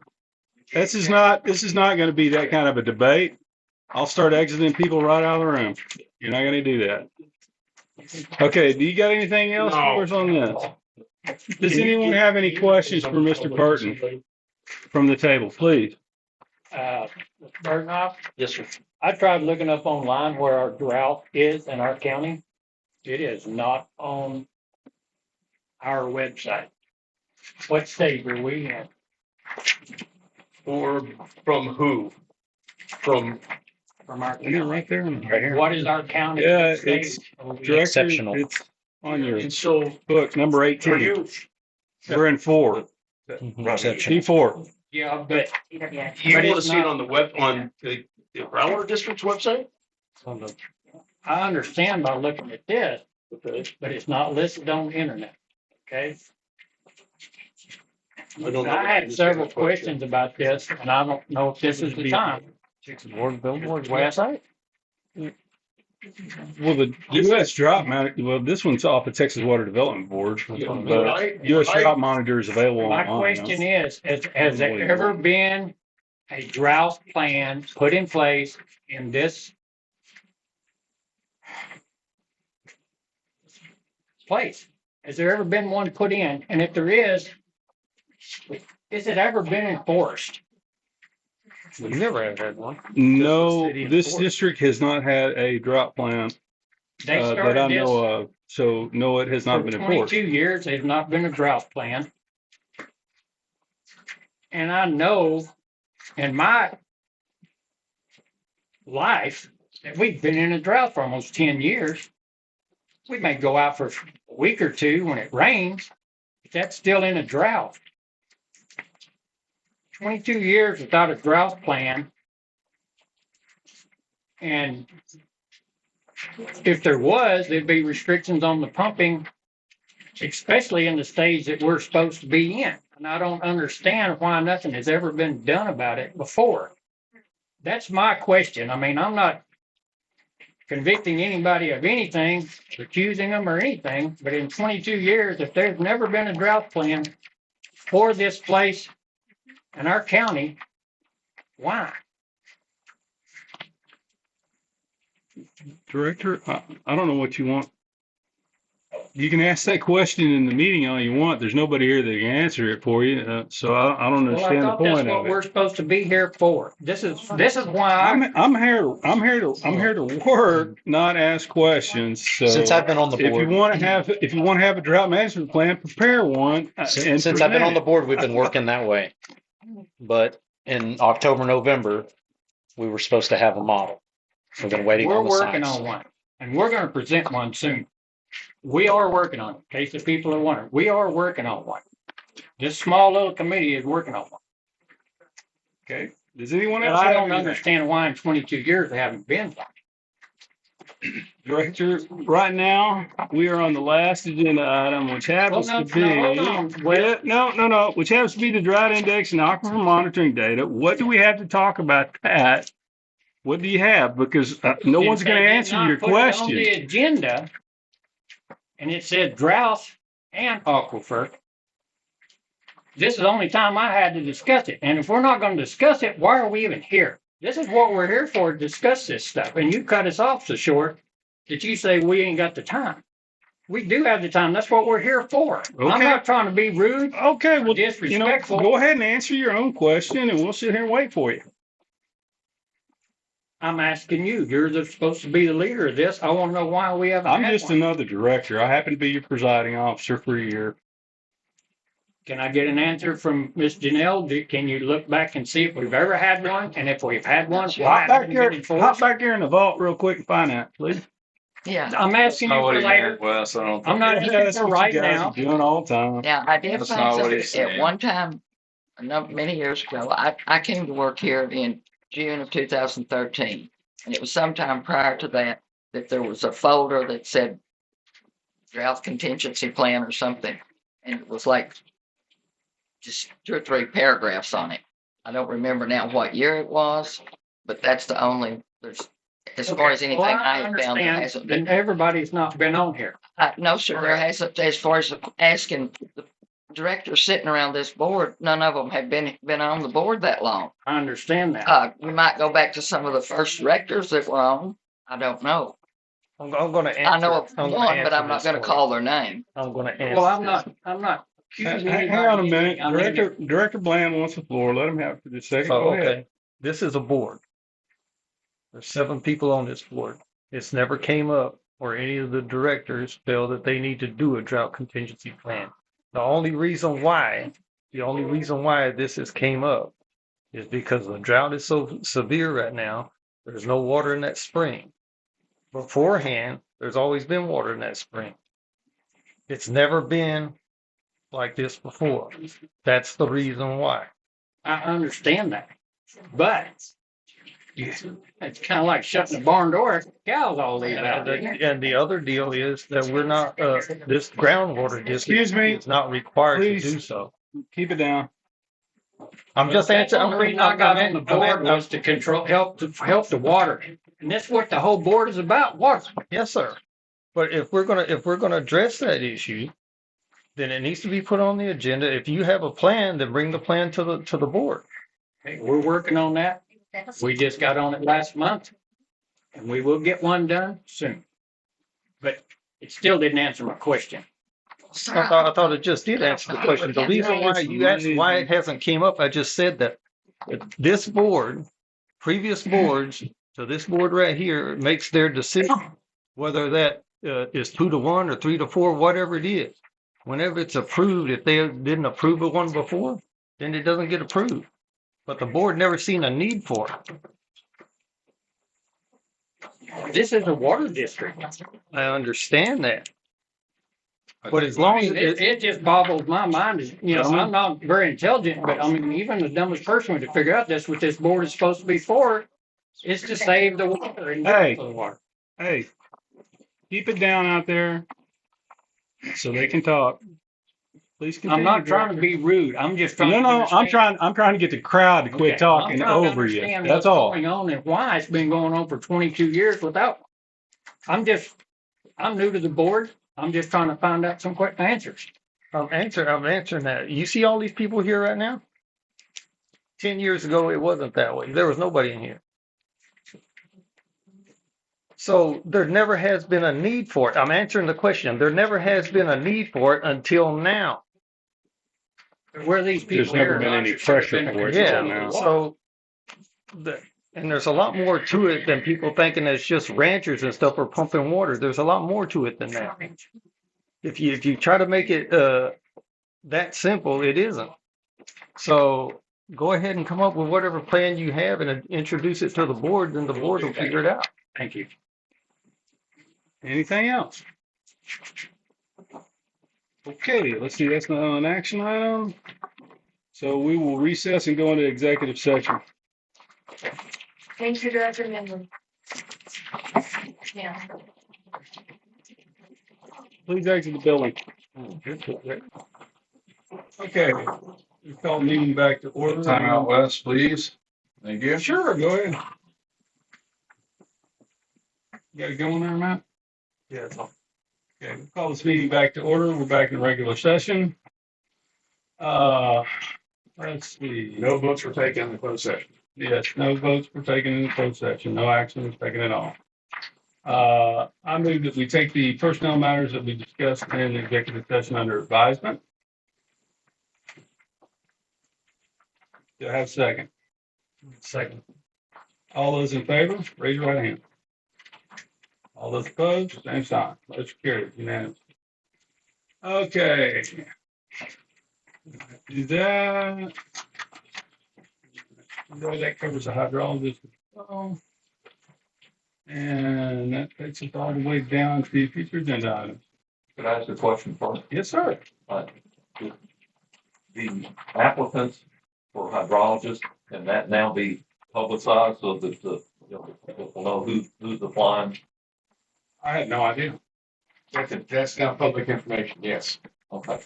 this is not going to be that kind of a debate. I'll start exiting people right out of the room. You're not going to do that. Okay. Do you got anything else for us on this? Does anyone have any questions for Mr. Burton from the table, please? Burton, Yes, sir. I tried looking up online where our drought is in our county. It is not on our website. What stage are we in? Or from who? From our Isn't it right there? Right here. What is our county? Yeah, stage? it's exceptional. It's on your book, number 18. We're in 4. D4. Yeah, but you want to see it on the web, on the Groundwater District's website? I understand by looking at this, but it's not listed on the internet. Okay. I had several questions about this, and I don't know if this is the time. Website? Well, the U.S. Drought Monitor, well, this one's off the Texas Water Development Board, but U.S. Drought Monitor is available My online. question is, has there ever been a drought plan put in place in this place? Has there ever been one put in? And if there is it ever been enforced? We've never had one. No, this district has not had a drought plan They that I started know this of. So, no, it has not for been enforced. 22 years. There's not been a drought plan. And I know in my life that we've been in a drought for almost 10 years. We may go out for a week or two when it rains, but that's still in a drought. 22 years without a drought plan. And if there was, there'd be restrictions on the pumping, especially in the stage that we're supposed to be in. And I don't understand why nothing has ever been done about it before. That's my question. I mean, I'm not convicting anybody of anything, accusing them or anything, but in 22 years, if there's never been a drought plan for this place in our county, why? Director, I don't know what you want. You can ask that question in the meeting all you want. There's nobody here that can answer it for you. So I don't Well, I understand the thought that's point what of we're it. supposed to be here for. This is why I'm here to work, not ask questions. So Since I've been on the if you board, want to have a drought management plan, prepare one. since I've been on the board, we've been working that way. But in October, November, we were supposed to have a model. We've been waiting we're on the working science. on one, and we're going to present one soon. We are working on it. In case the people are wondering, we are working on one. This small little committee is working on one. Okay. Does anyone And else? I have don't anything? understand why in 22 years they haven't been one. Director, right now, we are on the last agenda item, which happens Well, no, to be, no, hold on. Wait. no, which happens to be the drought index and aquifer monitoring data. What do we have to talk about that? What do you have? Because no one's If going they to did answer not your put it on question. the agenda, and it said drought and aquifer. This is the only time I had to discuss it. And if we're not going to discuss it, why are we even here? This is what we're here for, to discuss this stuff. And you cut us off so short that you say we ain't got the time. We do have the time. That's what we're here for. I'm Okay. not trying to be rude, Okay, well, disrespectful. go ahead and answer your own question, and we'll sit here and wait for you. I'm asking you. You're supposed to be the leader of this. I want to know why we haven't I'm had just one. another director. I happen to be your presiding officer for a year. Can I get an answer from Miss Janelle? Can you look back and see if we've ever had one? And if we've had one, why Hop back haven't it here, been hop enforced? back here in the vault real quick and find out, please. Yeah. I'm asking you Not what for he later. meant, Wes. I don't I'm think. not Yeah, asking that's for what right you guys now. are doing all the time. Now, I did That's find not what something he's at saying. one time, many years ago. I came to work here in June of 2013, and it was sometime prior to that there was a folder that said drought contingency plan or something, and it was like just 2 or 3 paragraphs on it. I don't remember now what year it was, but that's the only. There's as far as anything Well, I have found, there hasn't been. And everybody's not been on here. No, sir, there hasn't. As far as asking the directors sitting around this board, none of them have been on the board that long. I understand that. You might go back to some of the first directors that were on. I don't know. I'm going to answer. I know of I'm gonna one, but answer I'm not this going to for call their name. you. I'm going to answer. Well, I'm this. not accusing Hang anybody on a of minute. anything. I mean, Director Bland wants the floor. Let him have it for just a second. Oh, Go ahead. okay. This is a board. There's 7 people on this board. It's never came up or any of the directors feel that they need to do a drought contingency plan. The only reason why this has came up is because the drought is so severe right now. There's no water in that spring. Beforehand, there's always been water in that spring. It's never been like this before. That's the reason why. I understand that. But it's kind of like shutting the barn door. Cows all leave out. And the other deal is that we're not, this groundwater district Excuse me. is not required Please. to do so. Keep it down. I'm just That's the answering. only reason I got on the board was to control, help the water. And that's what the whole board is about, water. Yes, sir. But if we're gonna address that issue, then it needs to be put on the agenda. If you have a plan, then bring the plan to the board. Okay, we're working on that. We just got on it last month. And we will get one done soon. But it still didn't answer my question. I thought it just did answer the question. The reason why you asked why it hasn't came up, I just said that this board, previous boards to this board right here, makes their decision, whether that is 2 to 1 or 3 to 4, whatever it is. Whenever it's approved, if they didn't approve of one before, then it doesn't get approved. But the board never seen a need for it. This is a water district. I understand that. But as long as it just boggles my mind. You know, I'm not very intelligent, but I mean, even the dumbest person would figure out this. What this board is supposed to be for is to save the water and Hey. the water. Hey, keep it down out there so they can talk. Please continue. I'm not trying to be rude. I'm just trying. to understand. I'm trying to get the crowd to quit Okay, talking I'm trying to over you. understand That's what's all. going on and why it's been going on for 22 years without. I'm new to the board. I'm just trying to find out some quick answers. I'm answering that. You see all these people here right now? 10 years ago, it wasn't that way. There was nobody in here. So there never has been a need for it. I'm answering the question. There never has been a need for it until now. Where these There's people never here, been any there should have pressure been for it a until Yeah. now. control. So, and there's a lot more to it than people thinking it's just ranchers and stuff are pumping water. There's a lot more to it than that. If you try to make it that simple, it isn't. So go ahead and come up with whatever plan you have and introduce it to the board, then the board will figure it out. Thank you. Anything else? Okay, let's see, that's not an action item. So we will recess and go into executive session. Thank you, Director Member. Yeah. Please exit the building. Okay, we call the meeting back to order. Time out, Wes, please. Thank you. Sure, go ahead. You got it going there, Matt? Yeah, it's all. Okay, we'll call this meeting back to order. We're back in regular session. Let's see. No votes were taken in the closed session. Yes, no votes were taken in the closed session. No action was taken at all. I move that we take the personnel matters that we discussed in the executive session under advisement. Do I have a second? Second. All those in favor, raise your right hand. All those opposed, same sign. Motion carried unanimously. Okay. Do that. That covers the hydrologist. And that takes us all the way down to future agenda items. Could I ask a question first? Yes, sir. The applicants for hydrologists, can that now be publicized so that people know who's applying? I had no idea. That's now public information, yes. Okay.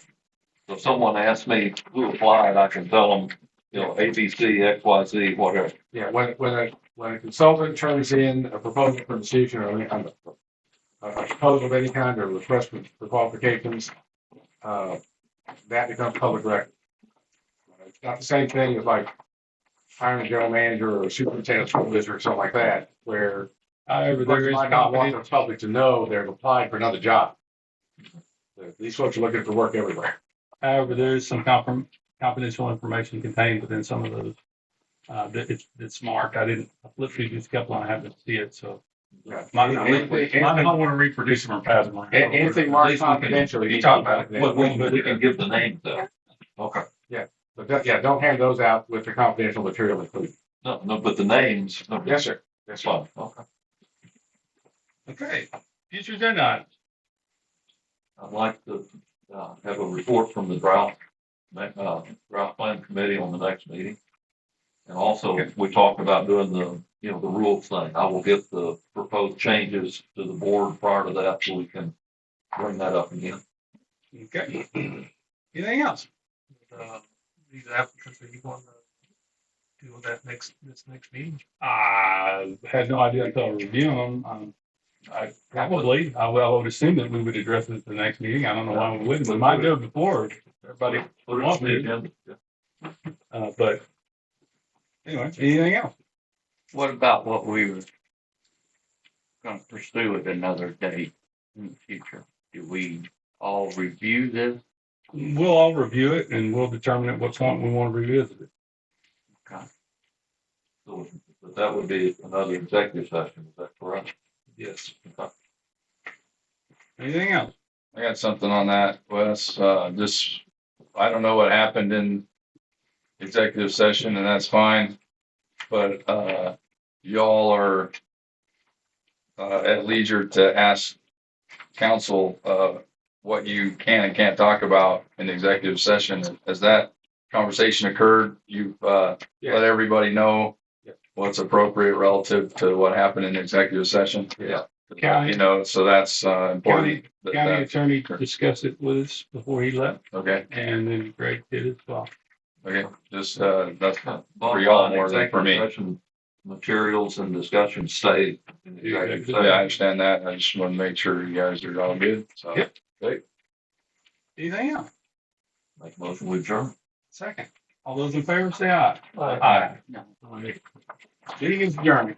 So if someone asks me who applied, I can tell them, ABC, XYZ, whatever. Yeah, when a consultant turns in a proposal for decision or any kind of a proposal of any kind or request for qualifications, that becomes public record. It's not the same thing as like hiring a general manager or superintendent of school district or something like that, where However, there there is might not want the public to know they've applied for another job. These folks are looking for work everywhere. However, there is some confidential information contained within some of those. It's marked. I flipped through just a couple and I happened to see it, so. Yeah. I don't want to reproduce them or pass them. Anything marked confidential. You talk about it. We can give the names though. Okay. But don't hand those out with the confidential material included. No, but the names. Yes, sir. That's fine. Okay. Okay, future agenda items. I'd like to have a report from the drought plan committee on the next meeting. And also, we talked about doing the rules thing. I will get the proposed changes to the board prior to that so we can bring that up again. Okay. Anything else? These applicants, are you going to do this next meeting? I had no idea until I was reviewing them. I would assume that we would address it at the next meeting. I don't know why we wouldn't. We might do it before everybody wants to. But anyway, anything else? What about what we were going to pursue at another date in the future? Do we all review this? We'll all review it and we'll determine at what point we want to revisit it. Okay. So that would be another executive session. Is that correct? Yes. Okay. Anything else? I got something on that, Wes. I don't know what happened in executive session, and that's fine. But y'all are at leisure to ask counsel what you can and can't talk about in executive session. Has that conversation occurred? You've let everybody know what's appropriate relative to what happened in executive session. Yeah. County, so that's important. County attorney discussed it with us before he left. Okay. And then Greg did as well. Okay. Just that's for y'all more than for me. materials and discussion stay. in the Yeah, executive I session. understand that. I just want to make sure you guys are all good. So. Yep. Okay. Anything else? Make a motion with adjourn. Second. All those in favor say aye. Aye. All right. Meeting is adjourned.